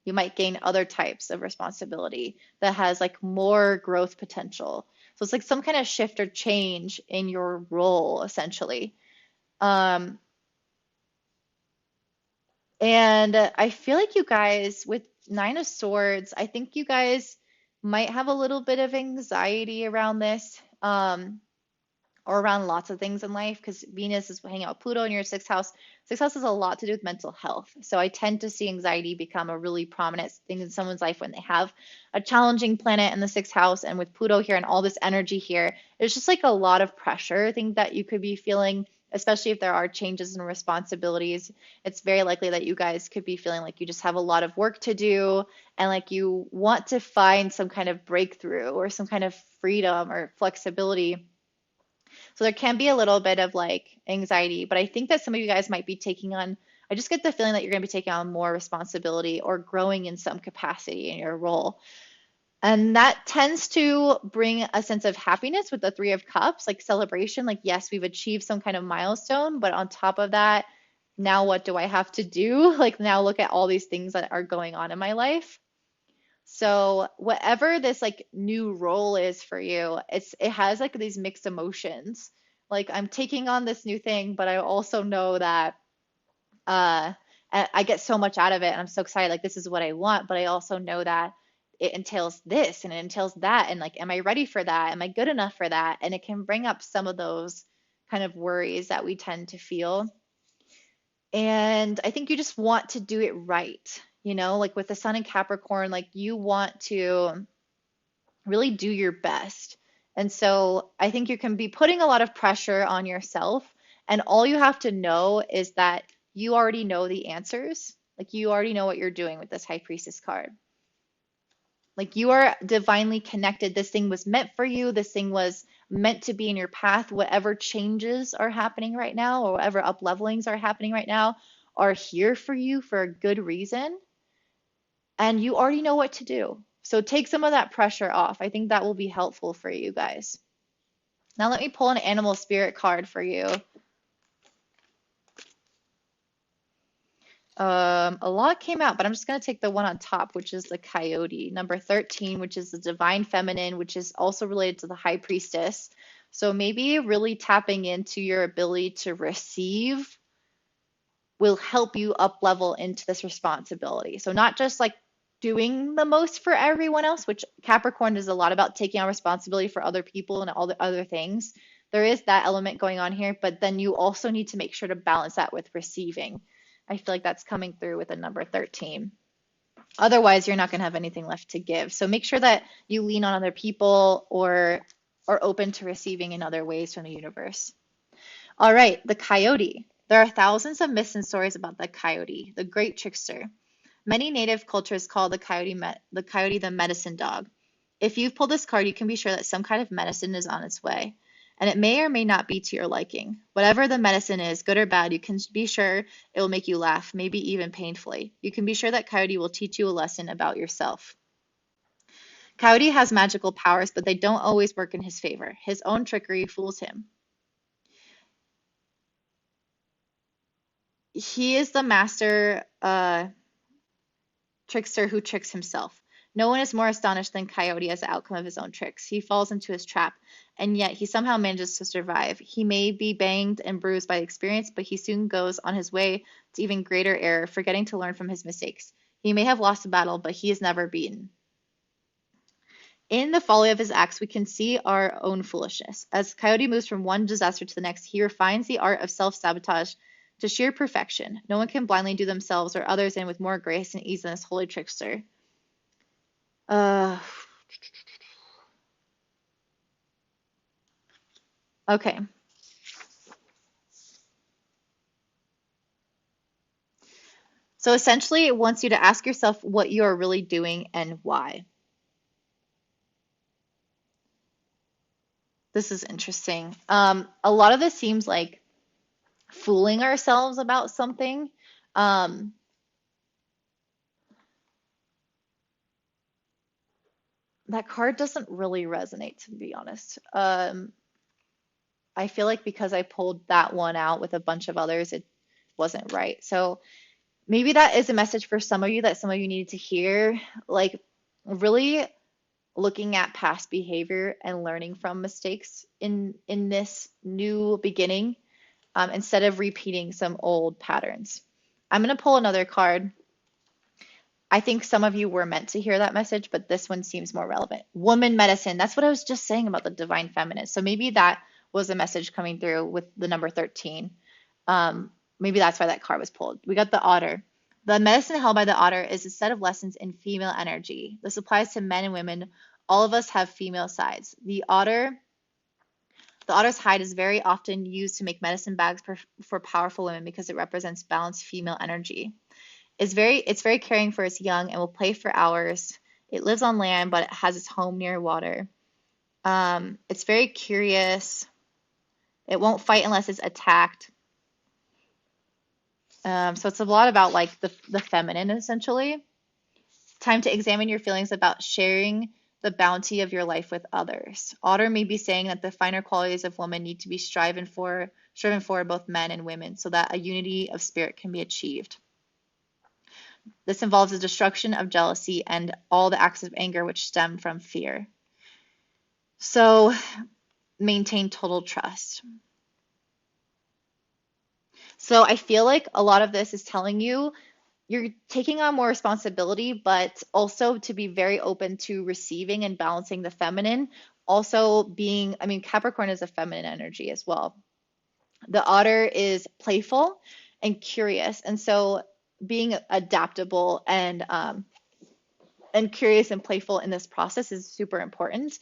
you might gain other types of responsibility that has like more growth potential. So it's like some kind of shift or change in your role, essentially. And I feel like you guys, with 9 of Swords, I think you guys might have a little bit of anxiety around this, or around lots of things in life, because Venus is hanging out with Pluto in your 6th house. 6th house has a lot to do with mental health. So I tend to see anxiety become a really prominent thing in someone's life when they have a challenging planet in the 6th house. And with Pluto here and all this energy here, it's just like a lot of pressure, I think, that you could be feeling, especially if there are changes in responsibilities. It's very likely that you guys could be feeling like you just have a lot of work to do, and like you want to find some kind of breakthrough or some kind of freedom or flexibility. So there can be a little bit of like anxiety, but I think that some of you guys might be taking on, I just get the feeling that you're going to be taking on more responsibility or growing in some capacity in your role. And that tends to bring a sense of happiness with the 3 of Cups, like celebration, like, yes, we've achieved some kind of milestone, but on top of that, now what do I have to do? Like, now look at all these things that are going on in my life. So whatever this like new role is for you, it has like these mixed emotions. Like, I'm taking on this new thing, but I also know that uh I get so much out of it and I'm so excited, like this is what I want, but I also know that it entails this and it entails that, and like, am I ready for that? Am I good enough for that? And it can bring up some of those kind of worries that we tend to feel. And I think you just want to do it right. You know, like with the sun in Capricorn, like you want to really do your best. And so I think you can be putting a lot of pressure on yourself. And all you have to know is that you already know the answers. Like you already know what you're doing with this High Priestess card. Like you are divinely connected. This thing was meant for you. This thing was meant to be in your path. Whatever changes are happening right now, or whatever up levelings are happening right now, are here for you for a good reason. And you already know what to do. So take some of that pressure off. I think that will be helpful for you guys. Now let me pull an animal spirit card for you. A lot came out, but I'm just going to take the one on top, which is the coyote. Number 13, which is the divine feminine, which is also related to the high priestess. So maybe really tapping into your ability to receive will help you up level into this responsibility. So not just like doing the most for everyone else, which Capricorn is a lot about taking on responsibility for other people and all the other things. There is that element going on here, but then you also need to make sure to balance that with receiving. I feel like that's coming through with the number 13. Otherwise, you're not going to have anything left to give. So make sure that you lean on other people or are open to receiving in other ways from the universe. All right, the coyote. There are thousands of myths and stories about the coyote, the great trickster. Many native cultures call the coyote the medicine dog. If you've pulled this card, you can be sure that some kind of medicine is on its way, and it may or may not be to your liking. Whatever the medicine is, good or bad, you can be sure it will make you laugh, maybe even painfully. You can be sure that coyote will teach you a lesson about yourself. Coyote has magical powers, but they don't always work in his favor. His own trickery fools him. He is the master trickster who tricks himself. No one is more astonished than Coyote as the outcome of his own tricks. He falls into his trap, and yet he somehow manages to survive. He may be banged and bruised by experience, but he soon goes on his way to even greater error, forgetting to learn from his mistakes. He may have lost a battle, but he is never beaten. In the folly of his acts, we can see our own foolishness. As Coyote moves from one disaster to the next, he refines the art of self-sabotage to sheer perfection. No one can blindly do themselves or others in with more grace and ease than this holy trickster. Okay. So essentially, it wants you to ask yourself what you are really doing and why. This is interesting. A lot of this seems like fooling ourselves about something. Um, that card doesn't really resonate, to be honest. I feel like because I pulled that one out with a bunch of others, it wasn't right. So maybe that is a message for some of you that some of you needed to hear. Like, really looking at past behavior and learning from mistakes in this new beginning, instead of repeating some old patterns. I'm going to pull another card. I think some of you were meant to hear that message, but this one seems more relevant. Woman medicine. That's what I was just saying about the divine feminine. So maybe that was a message coming through with the number 13. Maybe that's why that card was pulled. We got the otter. The medicine held by the otter is a set of lessons in female energy. This applies to men and women. All of us have female sides. The otter's hide is very often used to make medicine bags for powerful women because it represents balanced female energy. It's very caring for its young and will play for hours. It lives on land, but it has its home near water. It's very curious. It won't fight unless it's attacked. So it's a lot about like the feminine, essentially. Time to examine your feelings about sharing the bounty of your life with others. Otter may be saying that the finer qualities of woman need to be striven for both men and women so that a unity of spirit can be achieved. This involves the destruction of jealousy and all the acts of anger which stem from fear. So maintain total trust. So I feel like a lot of this is telling you you're taking on more responsibility, but also to be very open to receiving and balancing the feminine. Also being, I mean, Capricorn is a feminine energy as well. The otter is playful and curious. And so being adaptable and curious and playful in this process is super important,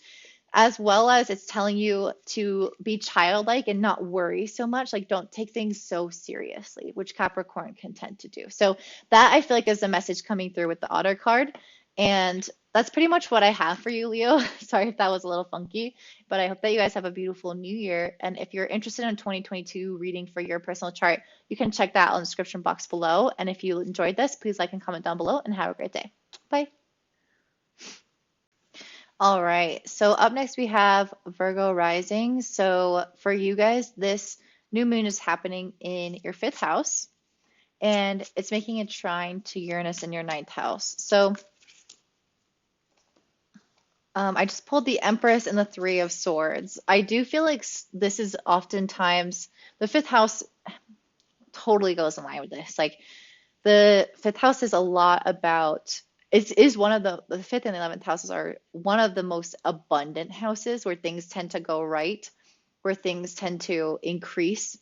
as well as it's telling you to be childlike and not worry so much. Like, don't take things so seriously, which Capricorn can tend to do. So that I feel like is a message coming through with the Otter card. And that's pretty much what I have for you, Leo. Sorry if that was a little funky, but I hope that you guys have a beautiful new year. And if you're interested in 2022 reading for your personal chart, you can check that out in the description box below. And if you enjoyed this, please like and comment down below and have a great day. Bye. All right, so up next we have Virgo rising. So for you guys, this new moon is happening in your fifth house, and it's making a trine to Uranus in your ninth house. So I just pulled the Empress and the Three of Swords. I do feel like this is oftentimes the fifth house totally goes in line with this. Like, the fifth house is a lot about, it is one of the fifth and the 11th houses are one of the most abundant houses where things tend to go right, where things tend to increase.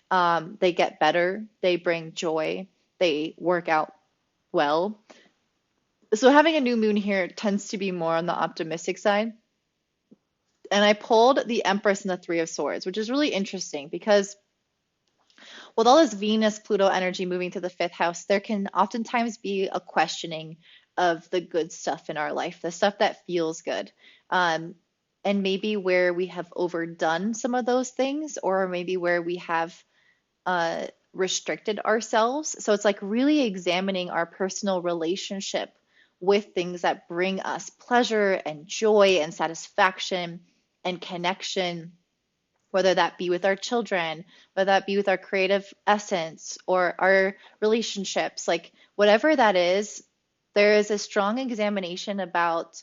They get better, they bring joy, they work out well. So having a new moon here tends to be more on the optimistic side. And I pulled the Empress and the Three of Swords, which is really interesting because with all this Venus Pluto energy moving to the fifth house, there can oftentimes be a questioning of the good stuff in our life, the stuff that feels good. And maybe where we have overdone some of those things, or maybe where we have restricted ourselves. So it's like really examining our personal relationship with things that bring us pleasure and joy and satisfaction and connection, whether that be with our children, whether that be with our creative essence or our relationships, like whatever that is, there is a strong examination about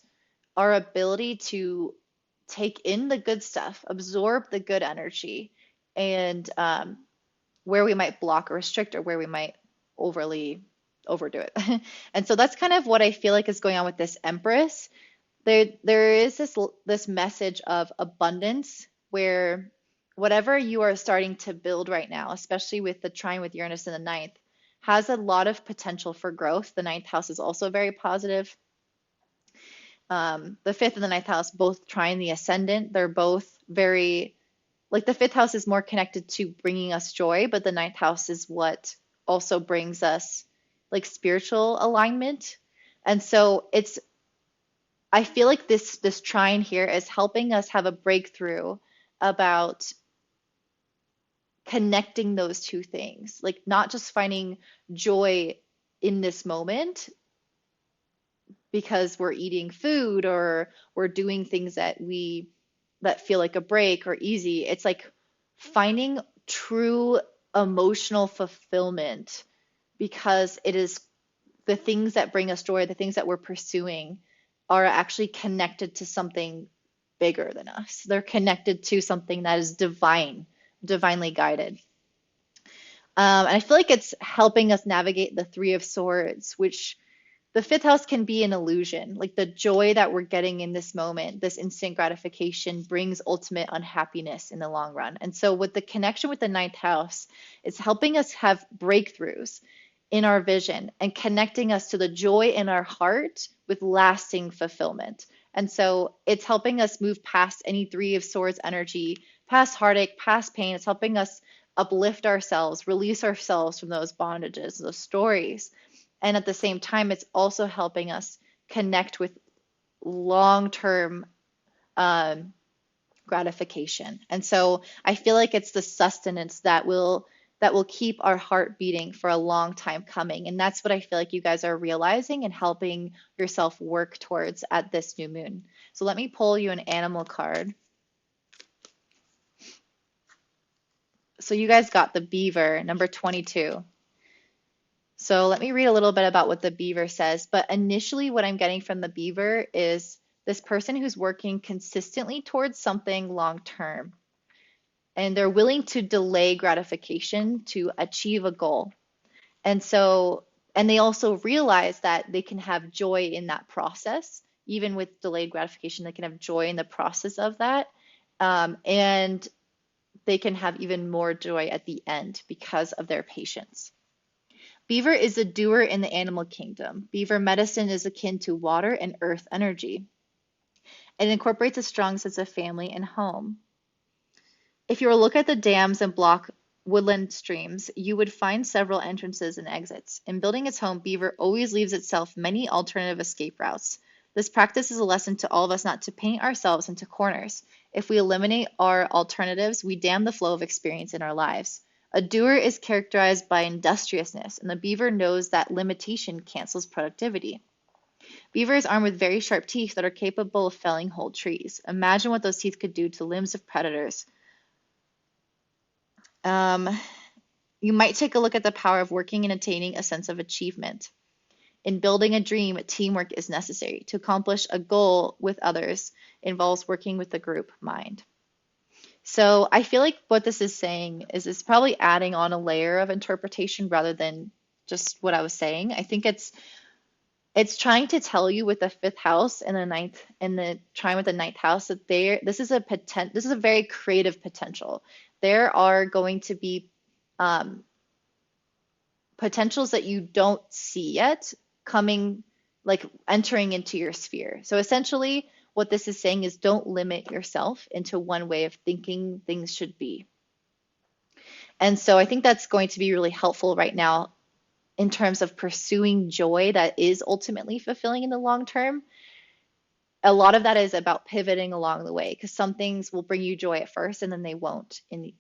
our ability to take in the good stuff, absorb the good energy, and where we might block or restrict or where we might overly overdo it. And so that's kind of what I feel like is going on with this Empress. There is this message of abundance where whatever you are starting to build right now, especially with the trine with Uranus in the ninth, has a lot of potential for growth. The ninth house is also very positive. The fifth and the ninth house both trine the ascendant. They're both very, like, the fifth house is more connected to bringing us joy, but the ninth house is what also brings us like spiritual alignment. And so I feel like this trine here is helping us have a breakthrough about connecting those two things, like not just finding joy in this moment because we're eating food or we're doing things that feel like a break or easy. It's like finding true emotional fulfillment, because it is the things that bring us joy, the things that we're pursuing are actually connected to something bigger than us. They're connected to something that is divine, divinely guided. And I feel like it's helping us navigate the Three of Swords, which the fifth house can be an illusion. Like, the joy that we're getting in this moment, this instant gratification, brings ultimate unhappiness in the long run. And so with the connection with the ninth house, it's helping us have breakthroughs in our vision and connecting us to the joy in our heart with lasting fulfillment. And so it's helping us move past any Three of Swords energy, past heartache, past pain. It's helping us uplift ourselves, release ourselves from those bondages, those stories. And at the same time, it's also helping us connect with long-term gratification. And so I feel like it's the sustenance that will keep our heart beating for a long time coming. And that's what I feel like you guys are realizing and helping yourself work towards at this new moon. So let me pull you an animal card. So you guys got the beaver, number 22. So let me read a little bit about what the beaver says. But initially, what I'm getting from the beaver is this person who's working consistently towards something long term. And they're willing to delay gratification to achieve a goal. And they also realize that they can have joy in that process. Even with delayed gratification, they can have joy in the process of that. And they can have even more joy at the end because of their patience. Beaver is a doer in the animal kingdom. Beaver medicine is akin to water and earth energy. It incorporates a strong sense of family and home. If you were to look at the dams and block woodland streams, you would find several entrances and exits. In building its home, Beaver always leaves itself many alternative escape routes. This practice is a lesson to all of us not to paint ourselves into corners. If we eliminate our alternatives, we dam the flow of experience in our lives. A doer is characterized by industriousness, and the beaver knows that limitation cancels productivity. Beaver is armed with very sharp teeth that are capable of felling whole trees. Imagine what those teeth could do to limbs of predators. You might take a look at the power of working and attaining a sense of achievement. In building a dream, teamwork is necessary. To accomplish a goal with others involves working with the group mind. So I feel like what this is saying is it's probably adding on a layer of interpretation rather than just what I was saying. I think it's trying to tell you with the fifth house and the ninth and the trine with the ninth house that this is a very creative potential. There are going to be potentials that you don't see yet coming, like entering into your sphere. So essentially, what this is saying is don't limit yourself into one way of thinking things should be. And so I think that's going to be really helpful right now in terms of pursuing joy that is ultimately fulfilling in the long term. A lot of that is about pivoting along the way because some things will bring you joy at first and then they won't. And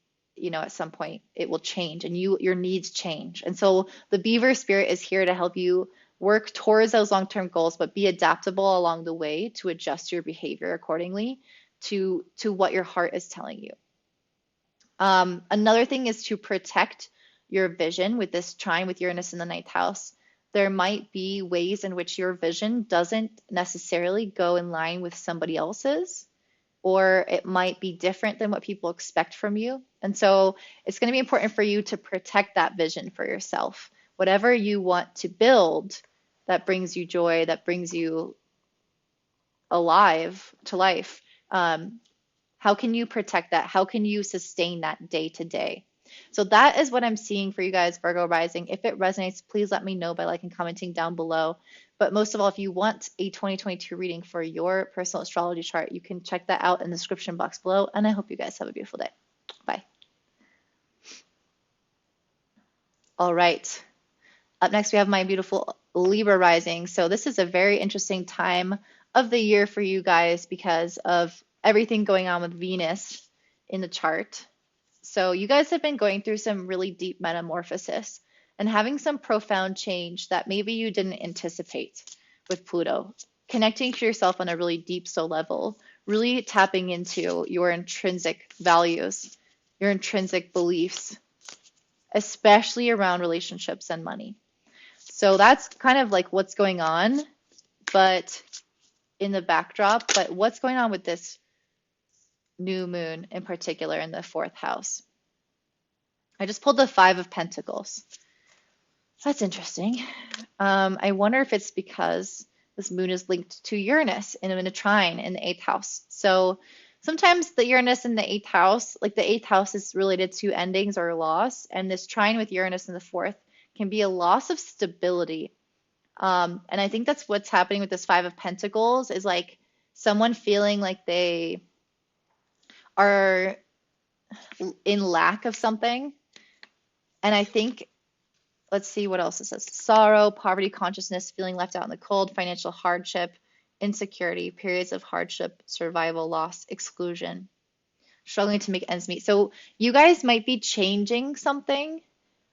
at some point it will change and your needs change. And so the beaver spirit is here to help you work towards those long-term goals, but be adaptable along the way to adjust your behavior accordingly to what your heart is telling you. Another thing is to protect your vision with this trine with Uranus in the ninth house. There might be ways in which your vision doesn't necessarily go in line with somebody else's, or it might be different than what people expect from you. And so it's going to be important for you to protect that vision for yourself. Whatever you want to build that brings you joy, that brings you alive to life, how can you protect that? How can you sustain that day to day? So that is what I'm seeing for you guys, Virgo rising. If it resonates, please let me know by liking and commenting down below. But most of all, if you want a 2022 reading for your personal astrology chart, you can check that out in the description box below. And I hope you guys have a beautiful day. Bye. All right. Up next, we have my beautiful Libra rising. So this is a very interesting time of the year for you guys because of everything going on with Venus in the chart. So you guys have been going through some really deep metamorphosis and having some profound change that maybe you didn't anticipate with Pluto. Connecting to yourself on a really deep soul level, really tapping into your intrinsic values, your intrinsic beliefs, especially around relationships and money. So that's kind of like what's going on, but in the backdrop, but what's going on with this new moon in particular in the fourth house. I just pulled the Five of Pentacles. That's interesting. I wonder if it's because this moon is linked to Uranus and in a trine in the eighth house. So sometimes the Uranus in the eighth house, like the eighth house is related to endings or loss, and this trine with Uranus in the fourth can be a loss of stability. And I think that's what's happening with this Five of Pentacles is like someone feeling like they are in lack of something. And I think, let's see what else it says. Sorrow, poverty consciousness, feeling left out in the cold, financial hardship, insecurity, periods of hardship, survival, loss, exclusion, struggling to make ends meet. So you guys might be changing something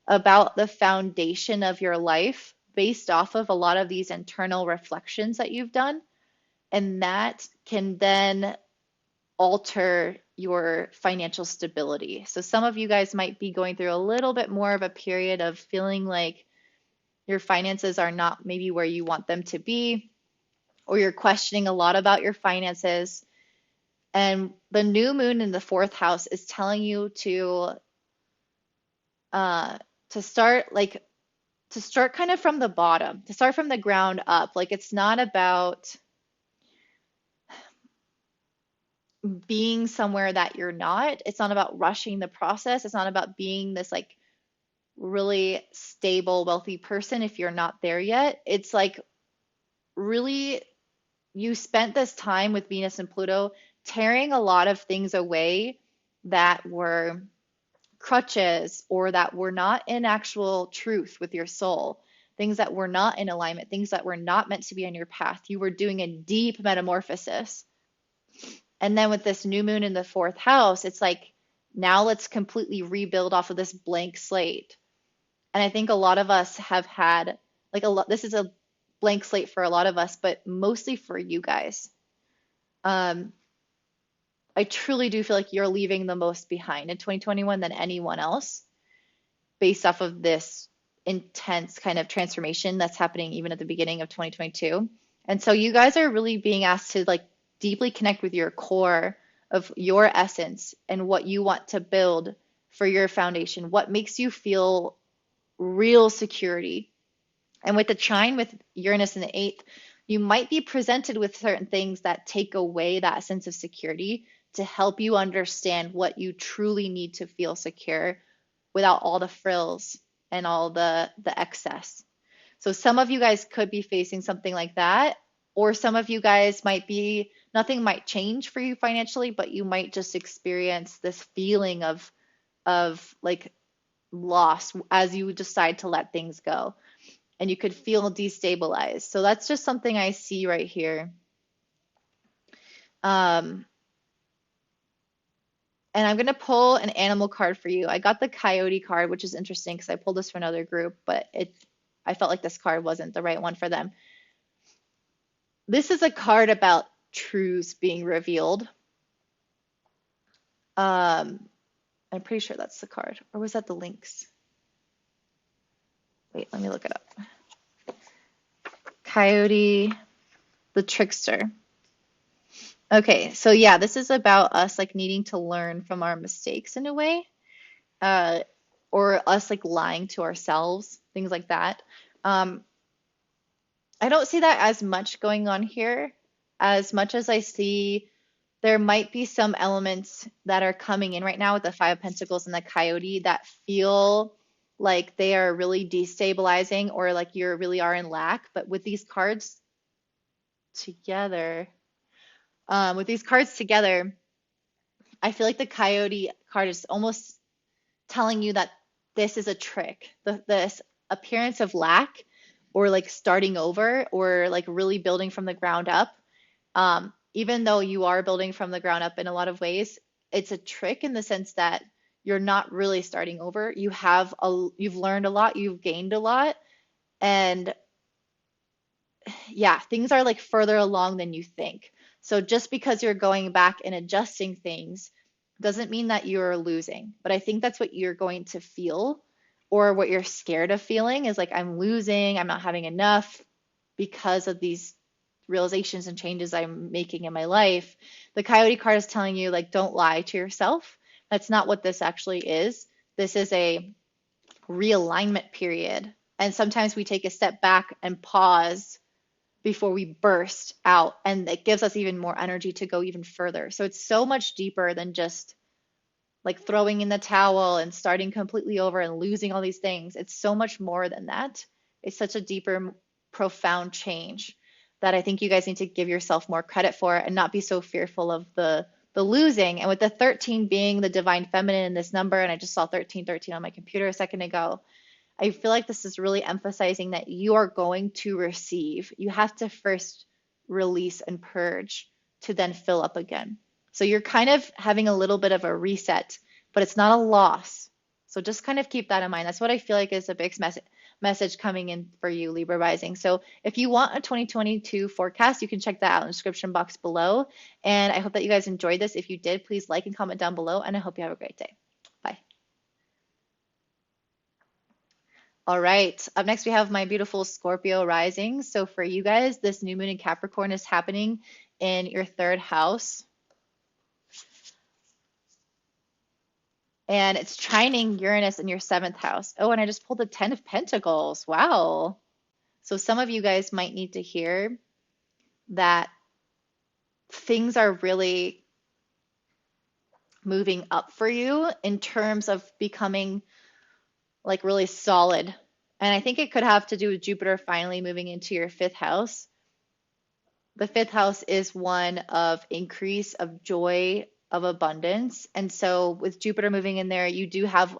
about the foundation of your life based off of a lot of these internal reflections that you've done. And that can then alter your financial stability. So some of you guys might be going through a little bit more of a period of feeling like your finances are not maybe where you want them to be, or you're questioning a lot about your finances. And the new moon in the fourth house is telling you to start kind of from the bottom, to start from the ground up. Like it's not about being somewhere that you're not. It's not about rushing the process. It's not about being this like really stable, wealthy person if you're not there yet. It's like really you spent this time with Venus and Pluto tearing a lot of things away that were crutches or that were not in actual truth with your soul, things that were not in alignment, things that were not meant to be on your path. You were doing a deep metamorphosis. And then with this new moon in the fourth house, it's like, now let's completely rebuild off of this blank slate. And I think a lot of us have had, like, this is a blank slate for a lot of us, but mostly for you guys. I truly do feel like you're leaving the most behind in 2021 than anyone else, based off of this intense kind of transformation that's happening even at the beginning of 2022. And so you guys are really being asked to like deeply connect with your core of your essence and what you want to build for your foundation, what makes you feel real security. And with the trine with Uranus in the eighth, you might be presented with certain things that take away that sense of security to help you understand what you truly need to feel secure without all the frills and all the excess. So some of you guys could be facing something like that, or some of you guys might be, nothing might change for you financially, but you might just experience this feeling of like loss as you decide to let things go. And you could feel destabilized. So that's just something I see right here. And I'm going to pull an animal card for you. I got the coyote card, which is interesting because I pulled this for another group, but I felt like this card wasn't the right one for them. This is a card about truths being revealed. I'm pretty sure that's the card. Or was that the links? Wait, let me look it up. Coyote, the trickster. Okay, so yeah, this is about us like needing to learn from our mistakes in a way, or us like lying to ourselves, things like that. I don't see that as much going on here, as much as I see there might be some elements that are coming in right now with the Five of Pentacles and the Coyote that feel like they are really destabilizing or like you really are in lack. But with these cards together, I feel like the Coyote card is almost telling you that this is a trick. This appearance of lack or like starting over or like really building from the ground up. Even though you are building from the ground up in a lot of ways, it's a trick in the sense that you're not really starting over. You've learned a lot, you've gained a lot, and yeah, things are like further along than you think. So just because you're going back and adjusting things doesn't mean that you're losing. But I think that's what you're going to feel, or what you're scared of feeling is like, I'm losing, I'm not having enough because of these realizations and changes I'm making in my life. The Coyote card is telling you, like, don't lie to yourself. That's not what this actually is. This is a realignment period. And sometimes we take a step back and pause before we burst out, and it gives us even more energy to go even further. So it's so much deeper than just like throwing in the towel and starting completely over and losing all these things. It's so much more than that. It's such a deeper, profound change that I think you guys need to give yourself more credit for and not be so fearful of the losing. And with the 13 being the divine feminine in this number, and I just saw 1313 on my computer a second ago, I feel like this is really emphasizing that you are going to receive. You have to first release and purge to then fill up again. So you're kind of having a little bit of a reset, but it's not a loss. So just kind of keep that in mind. That's what I feel like is a big message coming in for you, Libra rising. So if you want a 2022 forecast, you can check that out in the description box below. And I hope that you guys enjoyed this. If you did, please like and comment down below, and I hope you have a great day. Bye. All right, up next we have my beautiful Scorpio rising. So for you guys, this new moon in Capricorn is happening in your third house. And it's trining Uranus in your seventh house. Oh, and I just pulled the 10 of Pentacles. Wow. So some of you guys might need to hear that things are really moving up for you in terms of becoming like really solid. And I think it could have to do with Jupiter finally moving into your fifth house. The fifth house is one of increase, of joy, of abundance. And so with Jupiter moving in there, you do have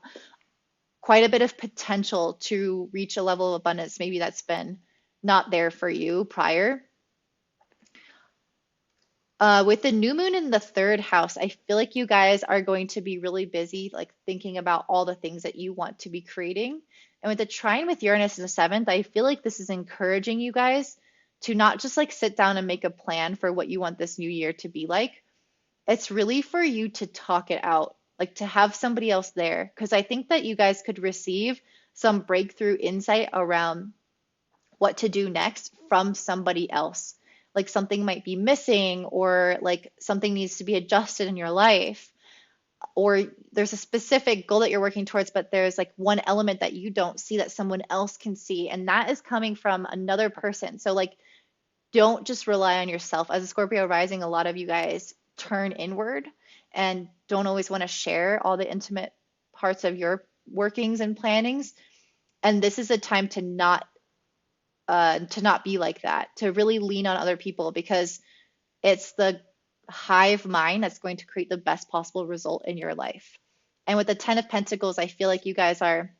quite a bit of potential to reach a level of abundance maybe that's been not there for you prior. With the new moon in the third house, I feel like you guys are going to be really busy, like thinking about all the things that you want to be creating. And with the trine with Uranus in the seventh, I feel like this is encouraging you guys to not just like sit down and make a plan for what you want this new year to be like. It's really for you to talk it out, like to have somebody else there. Because I think that you guys could receive some breakthrough insight around what to do next from somebody else. Like something might be missing, or like something needs to be adjusted in your life, or there's a specific goal that you're working towards, but there's like one element that you don't see that someone else can see, and that is coming from another person. So like, don't just rely on yourself. As a Scorpio rising, a lot of you guys turn inward and don't always want to share all the intimate parts of your workings and plannings. And this is a time to not be like that, to really lean on other people, because it's the hive mind that's going to create the best possible result in your life. And with the Ten of Pentacles, I feel like you guys are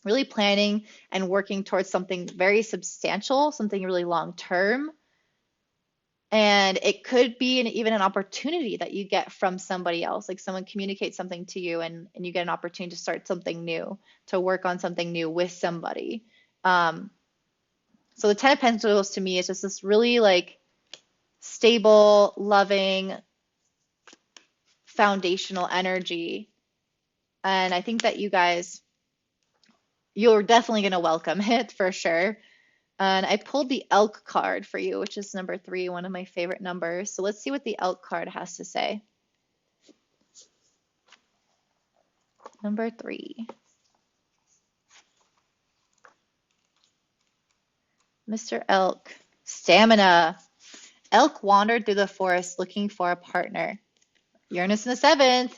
really planning and working towards something very substantial, something really long term. And it could be even an opportunity that you get from somebody else, like someone communicates something to you, and you get an opportunity to start something new, to work on something new with somebody. So the Ten of Pentacles to me is just this really like stable, loving, foundational energy. And I think that you guys, you're definitely going to welcome it for sure. And I pulled the Elk card for you, which is number 3, one of my favorite numbers. So let's see what the Elk card has to say. Number 3. Mr. Elk. Stamina. Elk wandered through the forest looking for a partner. Uranus in the 7th,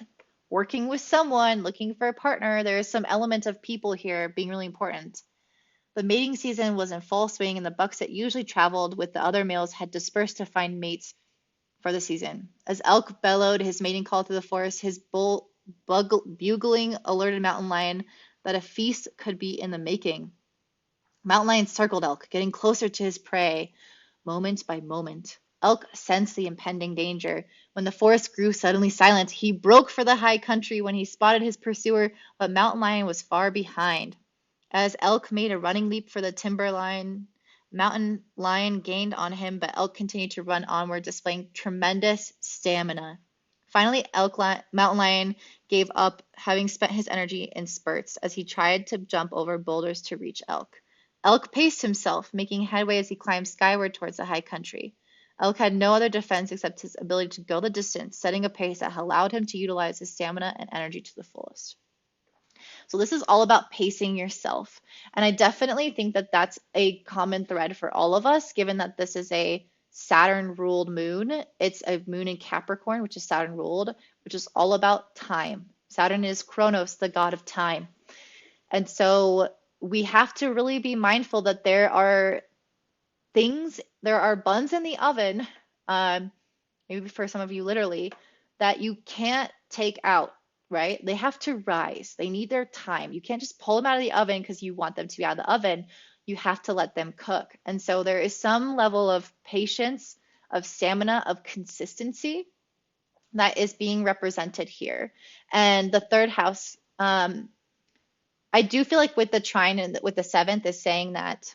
working with someone, looking for a partner. There is some element of people here being really important. The mating season was in full swing, and the bucks that usually traveled with the other males had dispersed to find mates for the season. As Elk bellowed his mating call through the forest, his bugling alerted Mountain Lion that a feast could be in the making. Mountain Lion circled Elk, getting closer to his prey, moment by moment. Elk sensed the impending danger. When the forest grew suddenly silent, he broke for the high country when he spotted his pursuer, but Mountain Lion was far behind. As Elk made a running leap for the timber line, Mountain Lion gained on him, but Elk continued to run onward, displaying tremendous stamina. Finally, Mountain Lion gave up, having spent his energy in spurts, as he tried to jump over boulders to reach Elk. Elk paced himself, making headway as he climbed skyward towards the high country. Elk had no other defense except his ability to go the distance, setting a pace that allowed him to utilize his stamina and energy to the fullest. So this is all about pacing yourself. And I definitely think that that's a common thread for all of us, given that this is a Saturn-ruled moon. It's a moon in Capricorn, which is Saturn-ruled, which is all about time. Saturn is Chronos, the god of time. And so we have to really be mindful that there are buns in the oven, maybe for some of you literally, that you can't take out. Right? They have to rise. They need their time. You can't just pull them out of the oven because you want them to be out of the oven. You have to let them cook. And so there is some level of patience, of stamina, of consistency that is being represented here. And the third house, I do feel like with the trine and with the 7th is saying that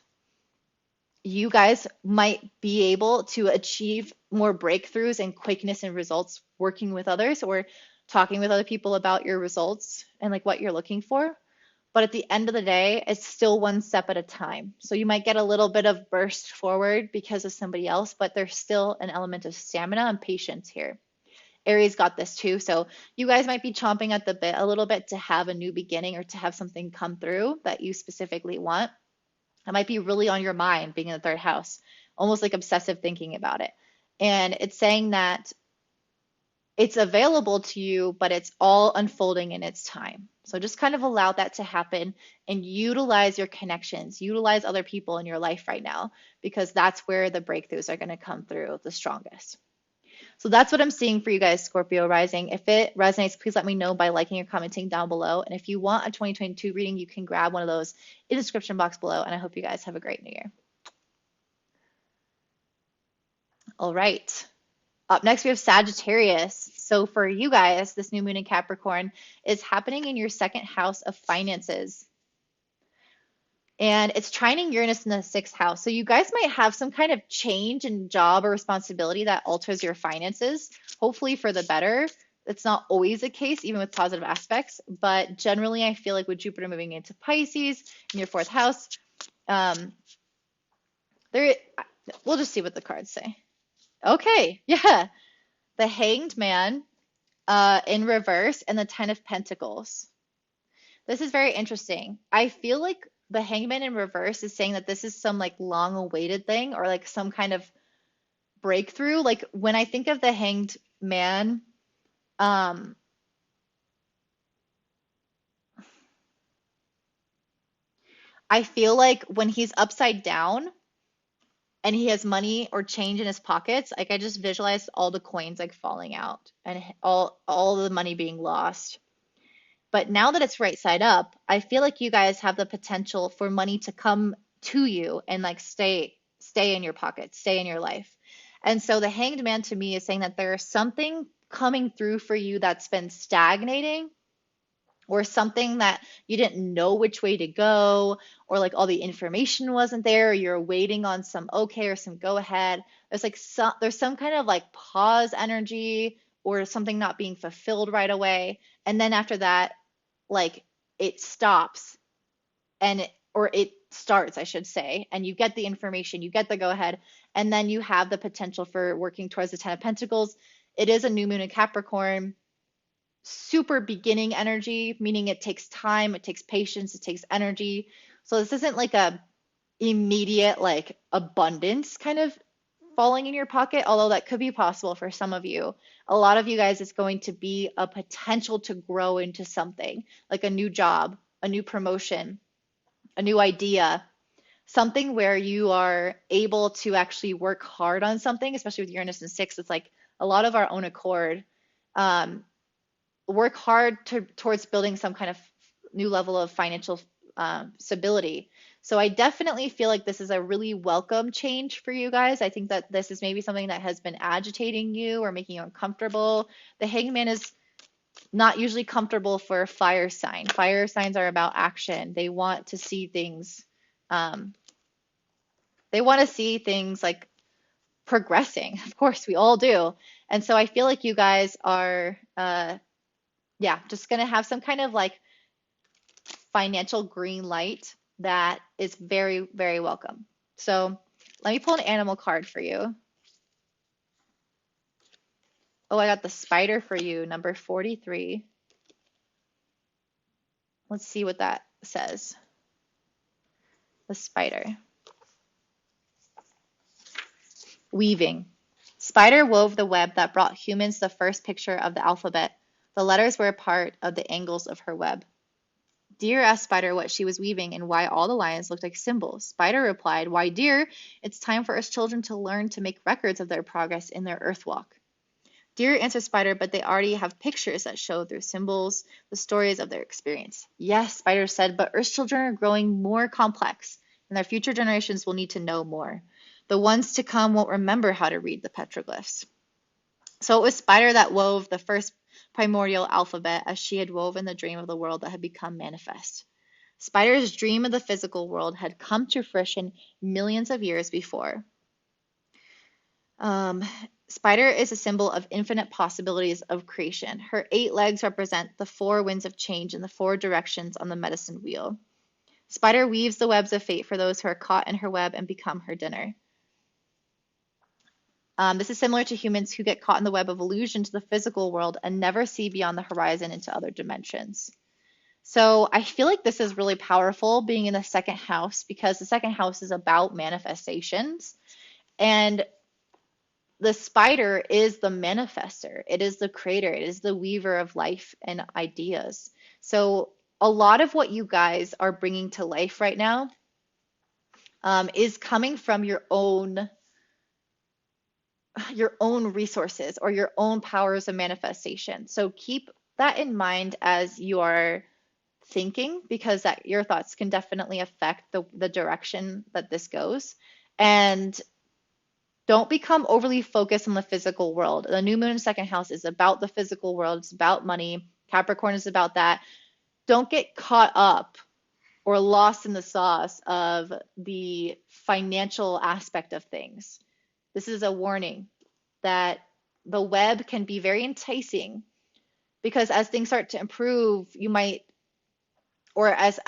you guys might be able to achieve more breakthroughs and quickness and results working with others, or talking with other people about your results and like what you're looking for. But at the end of the day, it's still one step at a time. So you might get a little bit of burst forward because of somebody else, but there's still an element of stamina and patience here. Aries got this too. So you guys might be chomping at the bit a little bit to have a new beginning or to have something come through that you specifically want. It might be really on your mind being in the third house, almost like obsessive thinking about it. And it's saying that it's available to you, but it's all unfolding in its time. So just kind of allow that to happen and utilize your connections, utilize other people in your life right now, because that's where the breakthroughs are going to come through the strongest. So that's what I'm seeing for you guys, Scorpio rising. If it resonates, please let me know by liking or commenting down below. And if you want a 2022 reading, you can grab one of those in the description box below. And I hope you guys have a great new year. All right. Up next, we have Sagittarius. So for you guys, this new moon in Capricorn is happening in your second house of finances. And it's trining Uranus in the sixth house. So you guys might have some kind of change in job or responsibility that alters your finances, hopefully for the better. It's not always the case, even with positive aspects. But generally, I feel like with Jupiter moving into Pisces in your fourth house, we'll just see what the cards say. Okay, yeah. The Hanged Man in reverse and the Ten of Pentacles. This is very interesting. I feel like the Hangman in reverse is saying that this is some like long awaited thing or like some kind of breakthrough. Like when I think of the Hanged Man, I feel like when he's upside down and he has money or change in his pockets, like I just visualize all the coins like falling out and all the money being lost. But now that it's right side up, I feel like you guys have the potential for money to come to you and like stay in your pocket, stay in your life. And so the Hanged Man to me is saying that there's something coming through for you that's been stagnating, or something that you didn't know which way to go, or like all the information wasn't there, or you're waiting on some okay or some go ahead. There's some kind of like pause energy or something not being fulfilled right away. And then after that, like it stops or it starts, I should say, and you get the information, you get the go ahead, and then you have the potential for working towards the Ten of Pentacles. It is a new moon in Capricorn, super beginning energy, meaning it takes time, it takes patience, it takes energy. So this isn't like a immediate like abundance kind of falling in your pocket, although that could be possible for some of you. A lot of you guys, it's going to be a potential to grow into something like a new job, a new promotion, a new idea, something where you are able to actually work hard on something, especially with Uranus and six. It's like a lot of our own accord. Work hard towards building some kind of new level of financial stability. So I definitely feel like this is a really welcome change for you guys. I think that this is maybe something that has been agitating you or making you uncomfortable. The Hangman is not usually comfortable for a fire sign. Fire signs are about action. They want to see things. They want to see things like progressing. Of course, we all do. And so I feel like you guys are, just going to have some kind of like financial green light that is very, very welcome. So let me pull an animal card for you. Oh, I got the spider for you, number 43. Let's see what that says. The spider. Weaving. Spider wove the web that brought humans the first picture of the alphabet. The letters were a part of the angles of her web. Deer asked Spider what she was weaving and why all the lines looked like symbols. Spider replied, "Why, dear, it's time for us children to learn to make records of their progress in their earth walk." Deer answered Spider, "But they already have pictures that show through symbols the stories of their experience." "Yes," Spider said, "but Earth's children are growing more complex, and their future generations will need to know more. The ones to come won't remember how to read the petroglyphs." So it was Spider that wove the first primordial alphabet, as she had woven the dream of the world that had become manifest. Spider's dream of the physical world had come to fruition millions of years before. Spider is a symbol of infinite possibilities of creation. Her 8 legs represent the 4 winds of change and the 4 directions on the medicine wheel. Spider weaves the webs of fate for those who are caught in her web and become her dinner. This is similar to humans who get caught in the web of illusion to the physical world and never see beyond the horizon into other dimensions. So I feel like this is really powerful being in the second house, because the second house is about manifestations. And the spider is the manifester. It is the creator. It is the weaver of life and ideas. So a lot of what you guys are bringing to life right now is coming from your own resources or your own powers of manifestation. So keep that in mind as you are thinking, because that your thoughts can definitely affect the direction that this goes. And don't become overly focused on the physical world. The new moon in second house is about the physical world. It's about money. Capricorn is about that. Don't get caught up or lost in the sauce of the financial aspect of things. This is a warning that the web can be very enticing, because as things start to improve, you might, or as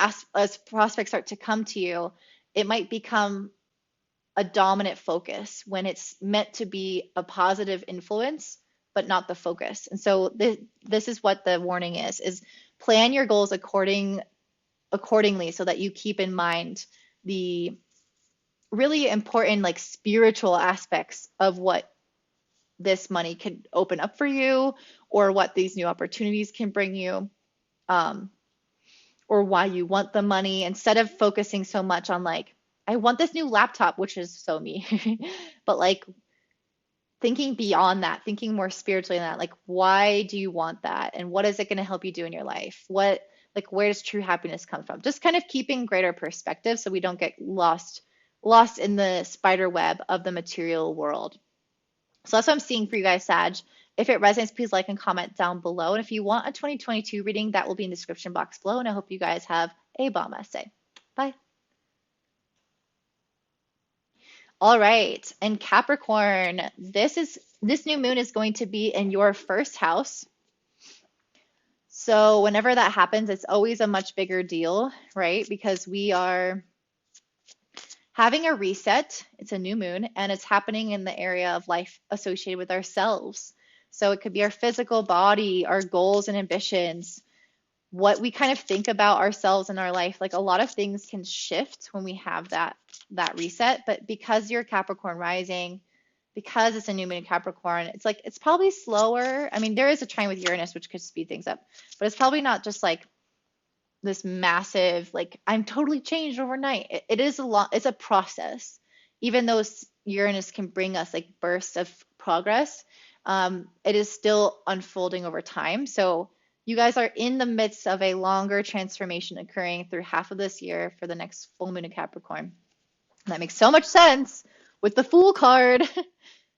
prospects start to come to you, it might become a dominant focus when it's meant to be a positive influence, but not the focus. And so this is what the warning is plan your goals accordingly so that you keep in mind the really important like spiritual aspects of what this money could open up for you, or what these new opportunities can bring you, or why you want the money, instead of focusing so much on like, I want this new laptop, which is so me, but like thinking beyond that, thinking more spiritually than that, like why do you want that, and what is it going to help you do in your life? What, like, where does true happiness come from? Just kind of keeping greater perspective so we don't get lost in the spider web of the material world. So that's what I'm seeing for you guys, Sag. If it resonates, please like and comment down below. And if you want a 2022 reading, that will be in the description box below. And I hope you guys have a bomb essay. Bye. All right. And Capricorn, this new moon is going to be in your first house. So whenever that happens, it's always a much bigger deal, right? Because we are having a reset. It's a new moon, and it's happening in the area of life associated with ourselves. So it could be our physical body, our goals and ambitions, what we kind of think about ourselves in our life. Like a lot of things can shift when we have that reset. But because you're Capricorn rising, because it's a new moon in Capricorn, it's like it's probably slower. I mean, there is a trine with Uranus, which could speed things up, but it's probably not just like this massive, like I'm totally changed overnight. It is a lot, it's a process. Even though Uranus can bring us like bursts of progress, it is still unfolding over time. So you guys are in the midst of a longer transformation occurring through half of this year for the next full moon in Capricorn. And that makes so much sense with the Fool card.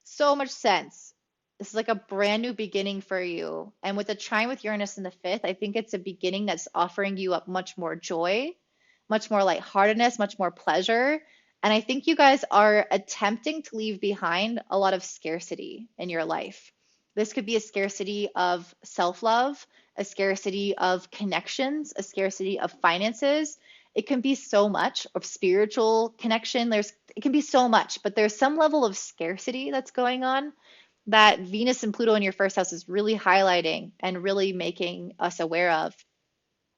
So much sense. This is like a brand new beginning for you. And with the trine with Uranus in the fifth, I think it's a beginning that's offering you up much more joy, much more lightheartedness, much more pleasure. And I think you guys are attempting to leave behind a lot of scarcity in your life. This could be a scarcity of self-love, a scarcity of connections, a scarcity of finances. It can be so much of spiritual connection. It can be so much, but there's some level of scarcity that's going on that Venus and Pluto in your first house is really highlighting and really making us aware of.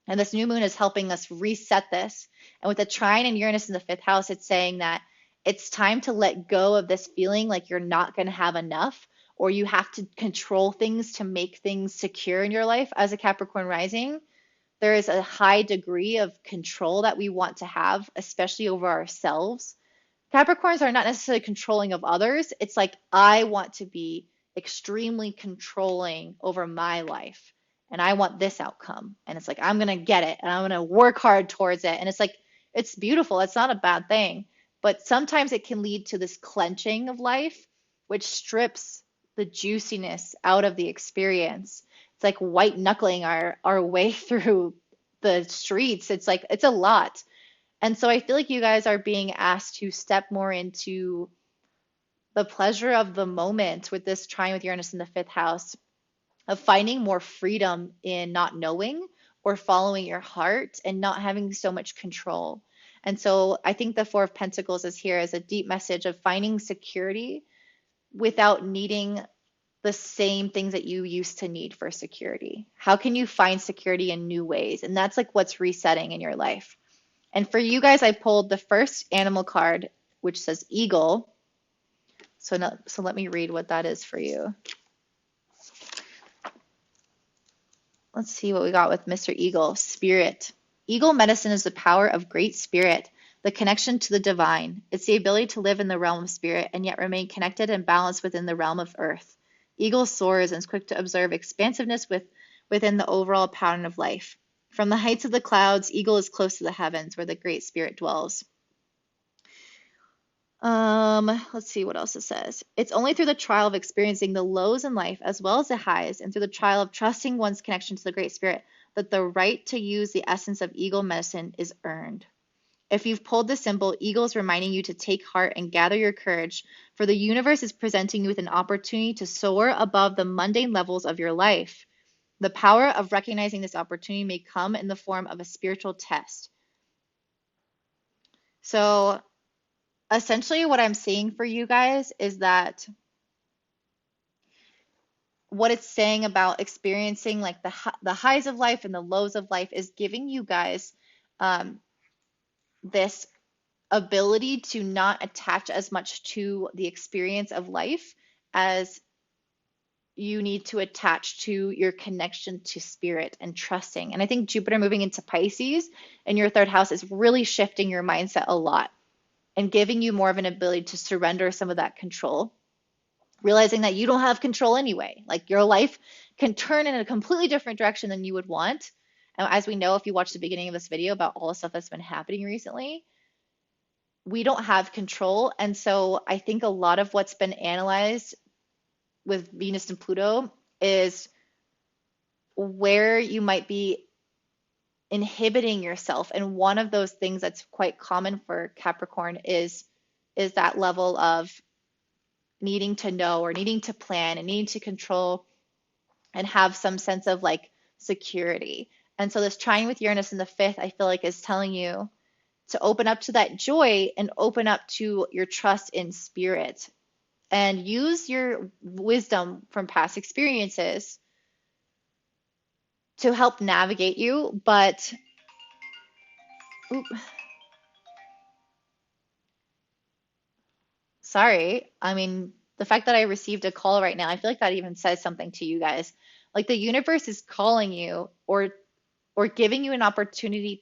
And this new moon is helping us reset this. And with the trine and Uranus in the fifth house, it's saying that it's time to let go of this feeling like you're not going to have enough, or you have to control things to make things secure in your life. As a Capricorn rising, there is a high degree of control that we want to have, especially over ourselves. Capricorns are not necessarily controlling of others. It's like, I want to be extremely controlling over my life, and I want this outcome. And it's like, I'm going to get it, and I'm going to work hard towards it. And it's like, it's beautiful. It's not a bad thing. But sometimes it can lead to this clenching of life, which strips the juiciness out of the experience. It's like white knuckling our way through the streets. It's like, it's a lot. And so I feel like you guys are being asked to step more into the pleasure of the moment with this trine with Uranus in the fifth house, of finding more freedom in not knowing or following your heart and not having so much control. And so I think the Four of Pentacles is here as a deep message of finding security without needing the same things that you used to need for security. How can you find security in new ways? And that's like what's resetting in your life. And for you guys, I pulled the first animal card, which says eagle. So let me read what that is for you. Let's see what we got with Mr. Eagle. Spirit. Eagle medicine is the power of great spirit, the connection to the divine. It's the ability to live in the realm of spirit and yet remain connected and balanced within the realm of earth. Eagle soars and is quick to observe expansiveness within the overall pattern of life. From the heights of the clouds, Eagle is close to the heavens where the great spirit dwells. Let's see what else it says. It's only through the trial of experiencing the lows in life as well as the highs, and through the trial of trusting one's connection to the Great Spirit, that the right to use the essence of eagle medicine is earned. If you've pulled the symbol, eagle is reminding you to take heart and gather your courage, for the universe is presenting you with an opportunity to soar above the mundane levels of your life. The power of recognizing this opportunity may come in the form of a spiritual test. So, essentially, what I'm seeing for you guys is that what it's saying about experiencing like the highs of life and the lows of life is giving you guys this ability to not attach as much to the experience of life as you need to attach to your connection to spirit and trusting. And I think Jupiter moving into Pisces in your third house is really shifting your mindset a lot and giving you more of an ability to surrender some of that control, realizing that you don't have control anyway. Like your life can turn in a completely different direction than you would want. And as we know, if you watch the beginning of this video about all the stuff that's been happening recently, we don't have control. And so I think a lot of what's been analyzed with Venus and Pluto is where you might be inhibiting yourself. And one of those things that's quite common for Capricorn is that level of needing to know or needing to plan and needing to control and have some sense of like security. And so this trine with Uranus in the fifth, I feel like is telling you to open up to that joy and open up to your trust in spirit and use your wisdom from past experiences to help navigate you. But sorry, I mean, the fact that I received a call right now, I feel like that even says something to you guys. Like the universe is calling you or giving you an opportunity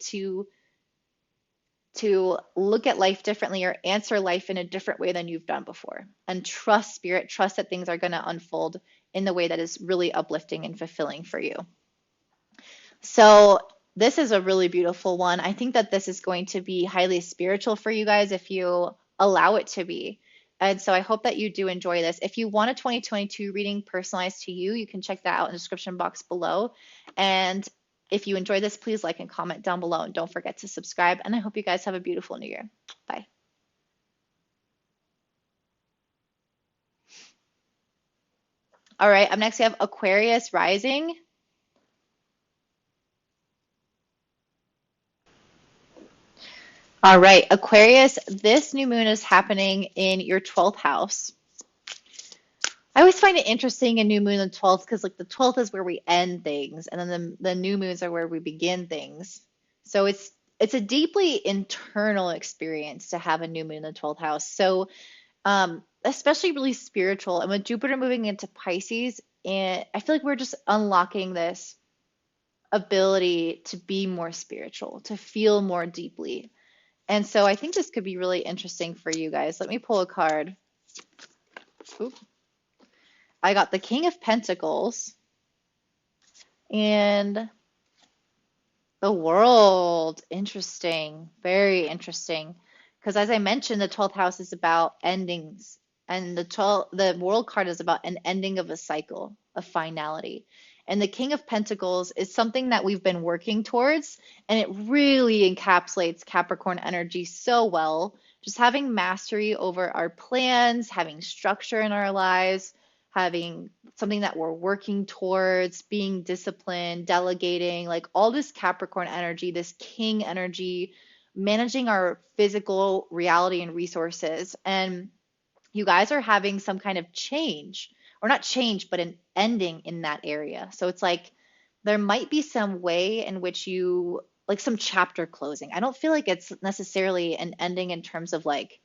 to look at life differently or answer life in a different way than you've done before. And trust spirit, trust that things are going to unfold in the way that is really uplifting and fulfilling for you. So this is a really beautiful one. I think that this is going to be highly spiritual for you guys if you allow it to be. And so I hope that you do enjoy this. If you want a 2022 reading personalized to you, you can check that out in the description box below. And if you enjoy this, please like and comment down below. And don't forget to subscribe. And I hope you guys have a beautiful new year. Bye. All right, up next we have Aquarius rising. All right, Aquarius, this new moon is happening in your 12th house. I always find it interesting in new moon and 12th because like the 12th is where we end things and then the new moons are where we begin things. So it's a deeply internal experience to have a new moon in the 12th house. So especially really spiritual. And with Jupiter moving into Pisces, and I feel like we're just unlocking this ability to be more spiritual, to feel more deeply. And so I think this could be really interesting for you guys. Let me pull a card. Oop. I got the King of Pentacles and the World. Interesting. Very interesting. Because as I mentioned, the 12th house is about endings. And the World card is about an ending of a cycle, a finality. And the King of Pentacles is something that we've been working towards, and it really encapsulates Capricorn energy so well. Just having mastery over our plans, having structure in our lives, having something that we're working towards, being disciplined, delegating, like all this Capricorn energy, this King energy, managing our physical reality and resources. And you guys are having some kind of change, or not change, but an ending in that area. So it's like there might be some way in which you, like some chapter closing. I don't feel like it's necessarily an ending in terms of like,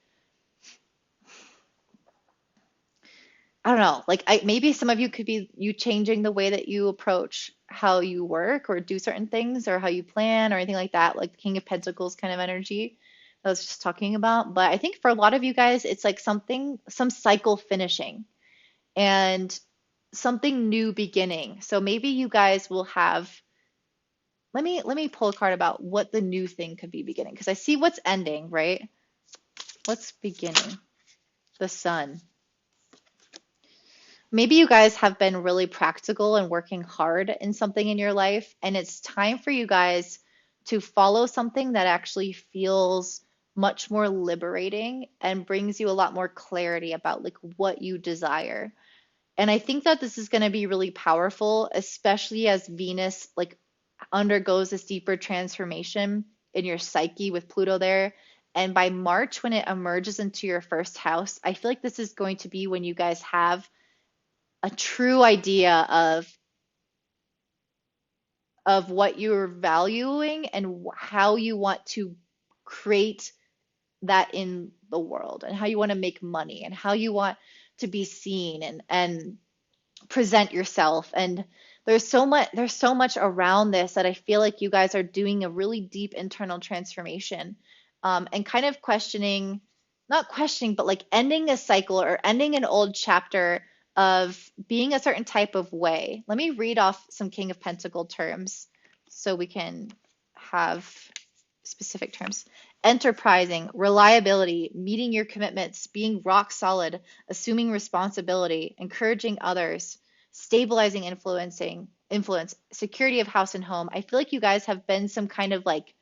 I don't know, like maybe some of you could be you changing the way that you approach how you work or do certain things or how you plan or anything like that, like the King of Pentacles kind of energy I was just talking about. But I think for a lot of you guys, it's like something, some cycle finishing and something new beginning. So maybe you guys will have, let me pull a card about what the new thing could be beginning because I see what's ending, right? What's beginning? The Sun. Maybe you guys have been really practical and working hard in something in your life, and it's time for you guys to follow something that actually feels much more liberating and brings you a lot more clarity about like what you desire. And I think that this is going to be really powerful, especially as Venus like undergoes this deeper transformation in your psyche with Pluto there. And by March, when it emerges into your first house, I feel like this is going to be when you guys have a true idea of what you're valuing and how you want to create that in the world and how you want to make money and how you want to be seen and present yourself. And there's so much around this that I feel like you guys are doing a really deep internal transformation, and kind of questioning, not questioning, but like ending a cycle or ending an old chapter of being a certain type of way. Let me read off some King of Pentacle terms so we can have specific terms. Enterprising, reliability, meeting your commitments, being rock solid, assuming responsibility, encouraging others, stabilizing, influence, security of house and home. I feel like you guys have been some kind of like,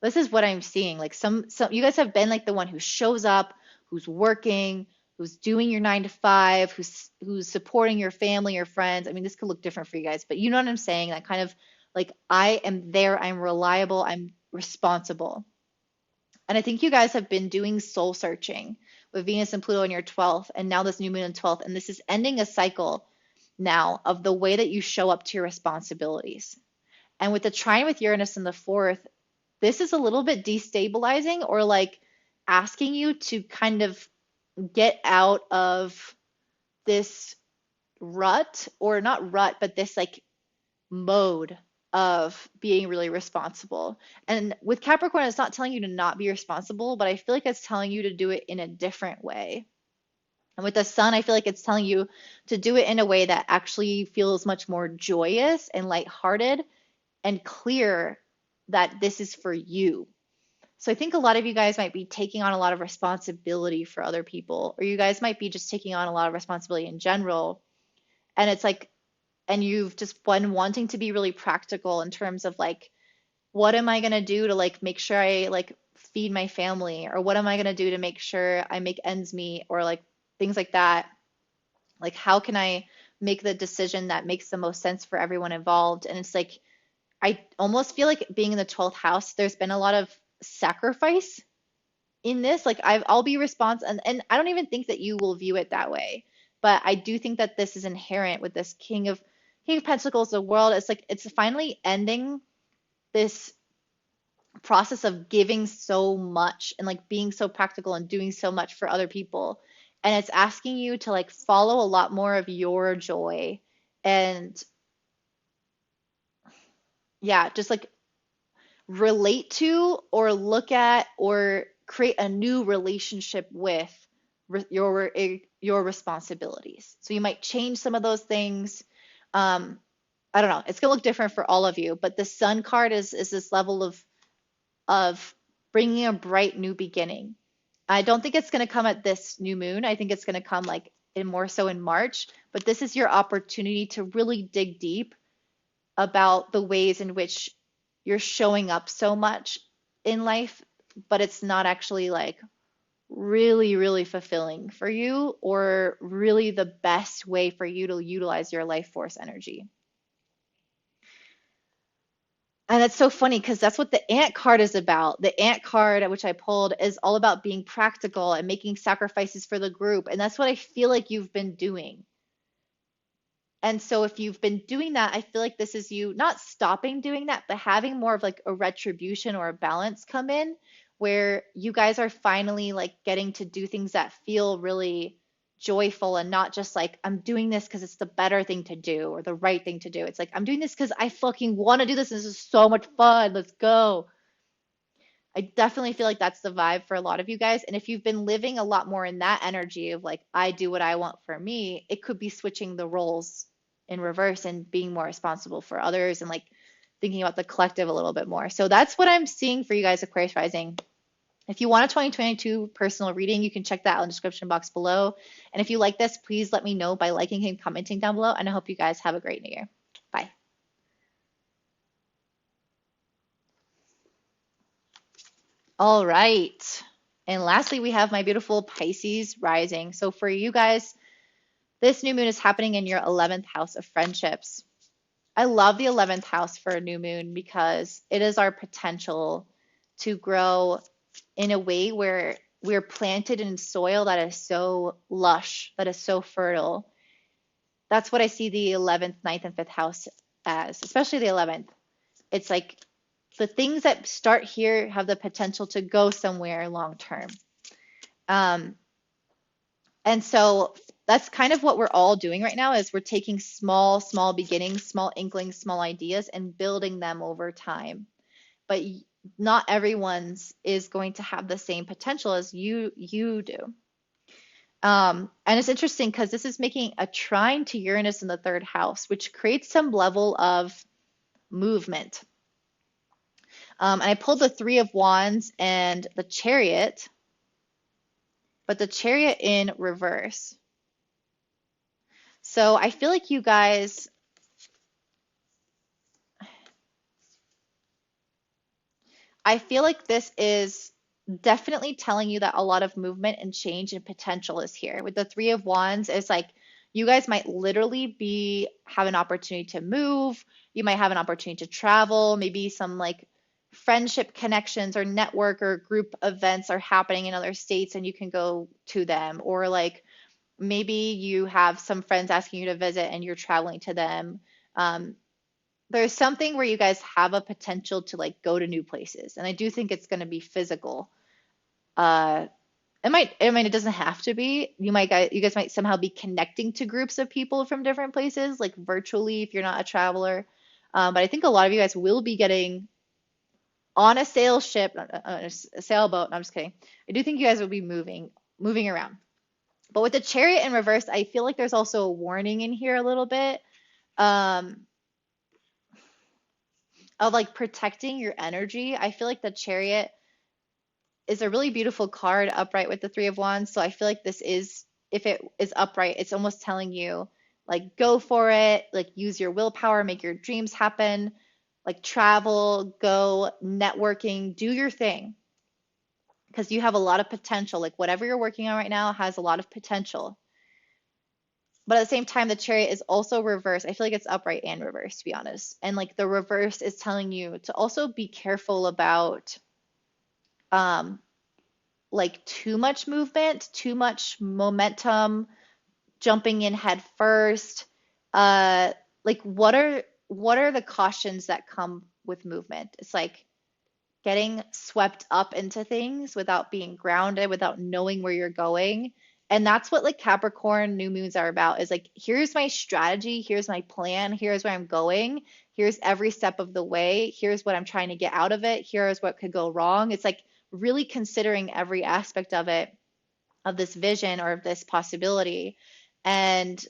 this is what I'm seeing. Like some you guys have been like the one who shows up, who's working, who's doing your 9 to 5, who's supporting your family, your friends. I mean, this could look different for you guys, but you know what I'm saying? That kind of like I am there, I'm reliable, I'm responsible. And I think you guys have been doing soul searching with Venus and Pluto in your 12th, and now this new moon in 12th. And this is ending a cycle now of the way that you show up to your responsibilities. And with the trine with Uranus in the 4th, this is a little bit destabilizing or like asking you to kind of get out of this rut, or not rut, but this like mode of being really responsible. And with Capricorn, it's not telling you to not be responsible, but I feel like it's telling you to do it in a different way. And with the Sun, I feel like it's telling you to do it in a way that actually feels much more joyous and lighthearted and clear that this is for you. So I think a lot of you guys might be taking on a lot of responsibility for other people, or you guys might be just taking on a lot of responsibility in general. And it's like, and you've just been wanting to be really practical in terms of like, what am I going to do to like make sure I like feed my family, or what am I going to do to make sure I make ends meet, or like things like that. Like, how can I make the decision that makes the most sense for everyone involved? And it's like, I almost feel like being in the 12th house, there's been a lot of sacrifice in this. Like I'll be responsible, and I don't even think that you will view it that way. But I do think that this is inherent with this King of Pentacles, the world. It's like it's finally ending this process of giving so much and like being so practical and doing so much for other people. And it's asking you to like follow a lot more of your joy and yeah, just like relate to or look at or create a new relationship with your responsibilities. So you might change some of those things. I don't know. It's gonna look different for all of you, but the Sun card is this level of bringing a bright new beginning. I don't think it's gonna come at this new moon. I think it's gonna come like in more so in March. But this is your opportunity to really dig deep about the ways in which you're showing up so much in life, but it's not actually like really, really fulfilling for you or really the best way for you to utilize your life force energy. And that's so funny because that's what the Ant card is about. The Ant card, which I pulled, is all about being practical and making sacrifices for the group. And that's what I feel like you've been doing. And so if you've been doing that, I feel like this is you not stopping doing that, but having more of like a retribution or a balance come in where you guys are finally like getting to do things that feel really joyful and not just like, I'm doing this because it's the better thing to do or the right thing to do. It's like, I'm doing this because I fucking want to do this. This is so much fun. Let's go. I definitely feel like that's the vibe for a lot of you guys. And if you've been living a lot more in that energy of like, I do what I want for me, it could be switching the roles in reverse and being more responsible for others and like thinking about the collective a little bit more. So that's what I'm seeing for you guys, Aquarius rising. If you want a 2022 personal reading, you can check that out in the description box below. And if you like this, please let me know by liking and commenting down below. And I hope you guys have a great new year. Bye. All right. And lastly, we have my beautiful Pisces rising. So for you guys, this new moon is happening in your 11th house of friendships. I love the 11th house for a new moon because it is our potential to grow in a way where we're planted in soil that is so lush, that is so fertile. That's what I see the 11th, 9th, and 5th house as, especially the 11th. It's like the things that start here have the potential to go somewhere long term. And so that's kind of what we're all doing right now is we're taking small beginnings, small inklings, small ideas and building them over time. But not everyone's is going to have the same potential as you do. And it's interesting because this is making a trine to Uranus in the 3rd house, which creates some level of movement. And I pulled the 3 of Wands and the Chariot, but the Chariot in reverse. So I feel like you guys, I feel like this is definitely telling you that a lot of movement and change and potential is here. With the 3 of Wands, it's like you guys might literally have an opportunity to move. You might have an opportunity to travel. Maybe some like friendship connections or network or group events are happening in other states and you can go to them. Or like maybe you have some friends asking you to visit and you're traveling to them. There's something where you guys have a potential to like go to new places. And I do think it's going to be physical. It doesn't have to be. You guys might somehow be connecting to groups of people from different places, like virtually if you're not a traveler. But I think a lot of you guys will be getting on a sail ship, a sailboat. No, I'm just kidding. I do think you guys will be moving around. But with the Chariot in reverse, I feel like there's also a warning in here a little bit of like protecting your energy. I feel like the Chariot is a really beautiful card upright with the 3 of Wands. So I feel like this is, if it is upright, it's almost telling you like go for it, like use your willpower, make your dreams happen, like travel, go networking, do your thing. Because you have a lot of potential. Like whatever you're working on right now has a lot of potential. But at the same time, the Chariot is also reverse. I feel like it's upright and reverse, to be honest. And like the reverse is telling you to also be careful about like too much movement, too much momentum, jumping in head first. Like what are the cautions that come with movement? It's like getting swept up into things without being grounded, without knowing where you're going. And that's what like Capricorn new moons are about is like, here's my strategy, here's my plan, here's where I'm going, here's every step of the way, here's what I'm trying to get out of it, here's what could go wrong. It's like really considering every aspect of it, of this vision or of this possibility, and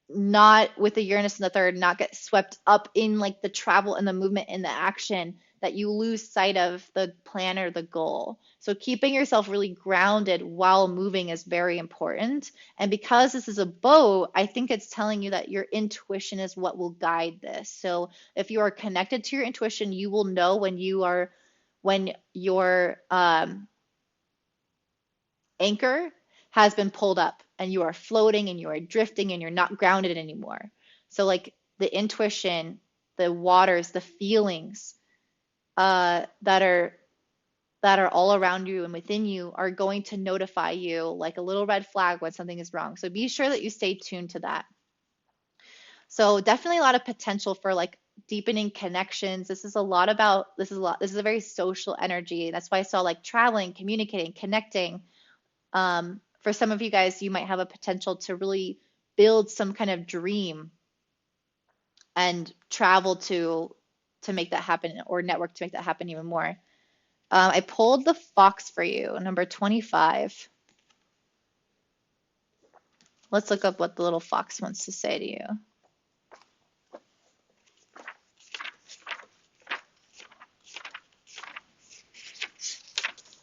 not with the Uranus in the 3rd, not get swept up in like the travel and the movement and the action that you lose sight of the plan or the goal. So keeping yourself really grounded while moving is very important. And because this is a boat, I think it's telling you that your intuition is what will guide this. So if you are connected to your intuition, you will know when your anchor has been pulled up and you are floating and you are drifting and you're not grounded anymore. So like the intuition, the waters, the feelings that are all around you and within you are going to notify you like a little red flag when something is wrong. So be sure that you stay tuned to that. So definitely a lot of potential for like deepening connections. This is a very social energy. That's why I saw like traveling, communicating, connecting, For some of you guys, you might have a potential to really build some kind of dream and travel to make that happen, or network to make that happen even more. I pulled the Fox for you, number 25. Let's look up what the little fox wants to say to you.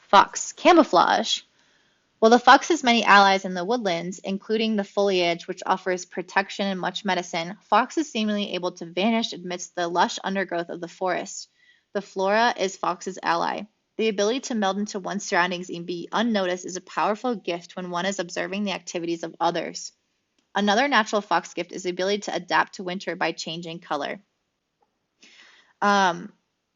Fox, camouflage. While the fox has many allies in the woodlands, including the foliage, which offers protection and much medicine, fox is seemingly able to vanish amidst the lush undergrowth of the forest. The flora is fox's ally. The ability to meld into one's surroundings and be unnoticed is a powerful gift when one is observing the activities of others. Another natural fox gift is the ability to adapt to winter by changing color.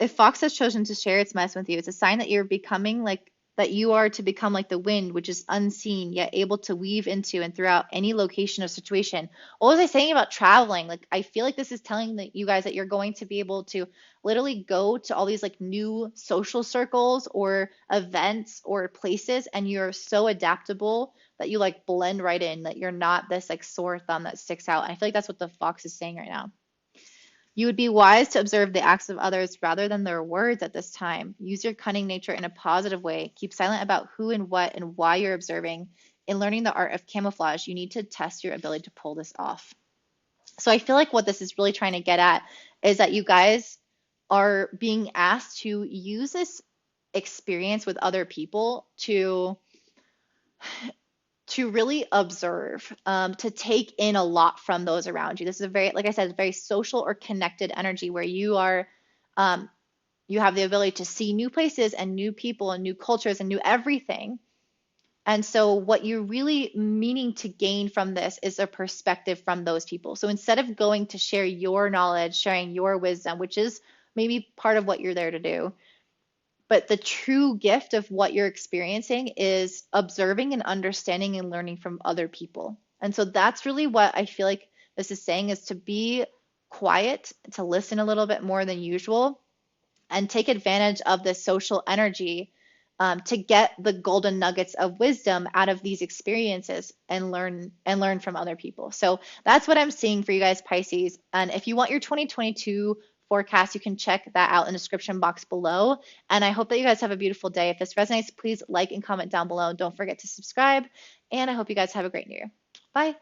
If fox has chosen to share its medicine with you, it's a sign that you are to become like the wind, which is unseen yet able to weave into and throughout any location or situation. What was I saying about traveling? Like, I feel like this is telling you guys that you're going to be able to literally go to all these like new social circles or events or places, and you're so adaptable that you like blend right in, that you're not this like sore thumb that sticks out. And I feel like that's what the fox is saying right now. You would be wise to observe the acts of others rather than their words at this time. Use your cunning nature in a positive way. Keep silent about who and what and why you're observing. In learning the art of camouflage, you need to test your ability to pull this off. So I feel like what this is really trying to get at is that you guys are being asked to use this experience with other people to really observe, to take in a lot from those around you. This is a very, like I said, very social or connected energy where you are, you have the ability to see new places and new people and new cultures and new everything. And so what you're really meaning to gain from this is a perspective from those people. So instead of going to share your knowledge, sharing your wisdom, which is maybe part of what you're there to do, but the true gift of what you're experiencing is observing and understanding and learning from other people. And so that's really what I feel like this is saying, is to be quiet, to listen a little bit more than usual, and take advantage of this social energy to get the golden nuggets of wisdom out of these experiences and learn from other people. So that's what I'm seeing for you guys, Pisces. And if you want your 2022 forecast, you can check that out in the description box below. And I hope that you guys have a beautiful day. If this resonates, please like and comment down below. Don't forget to subscribe. And I hope you guys have a great new year. Bye.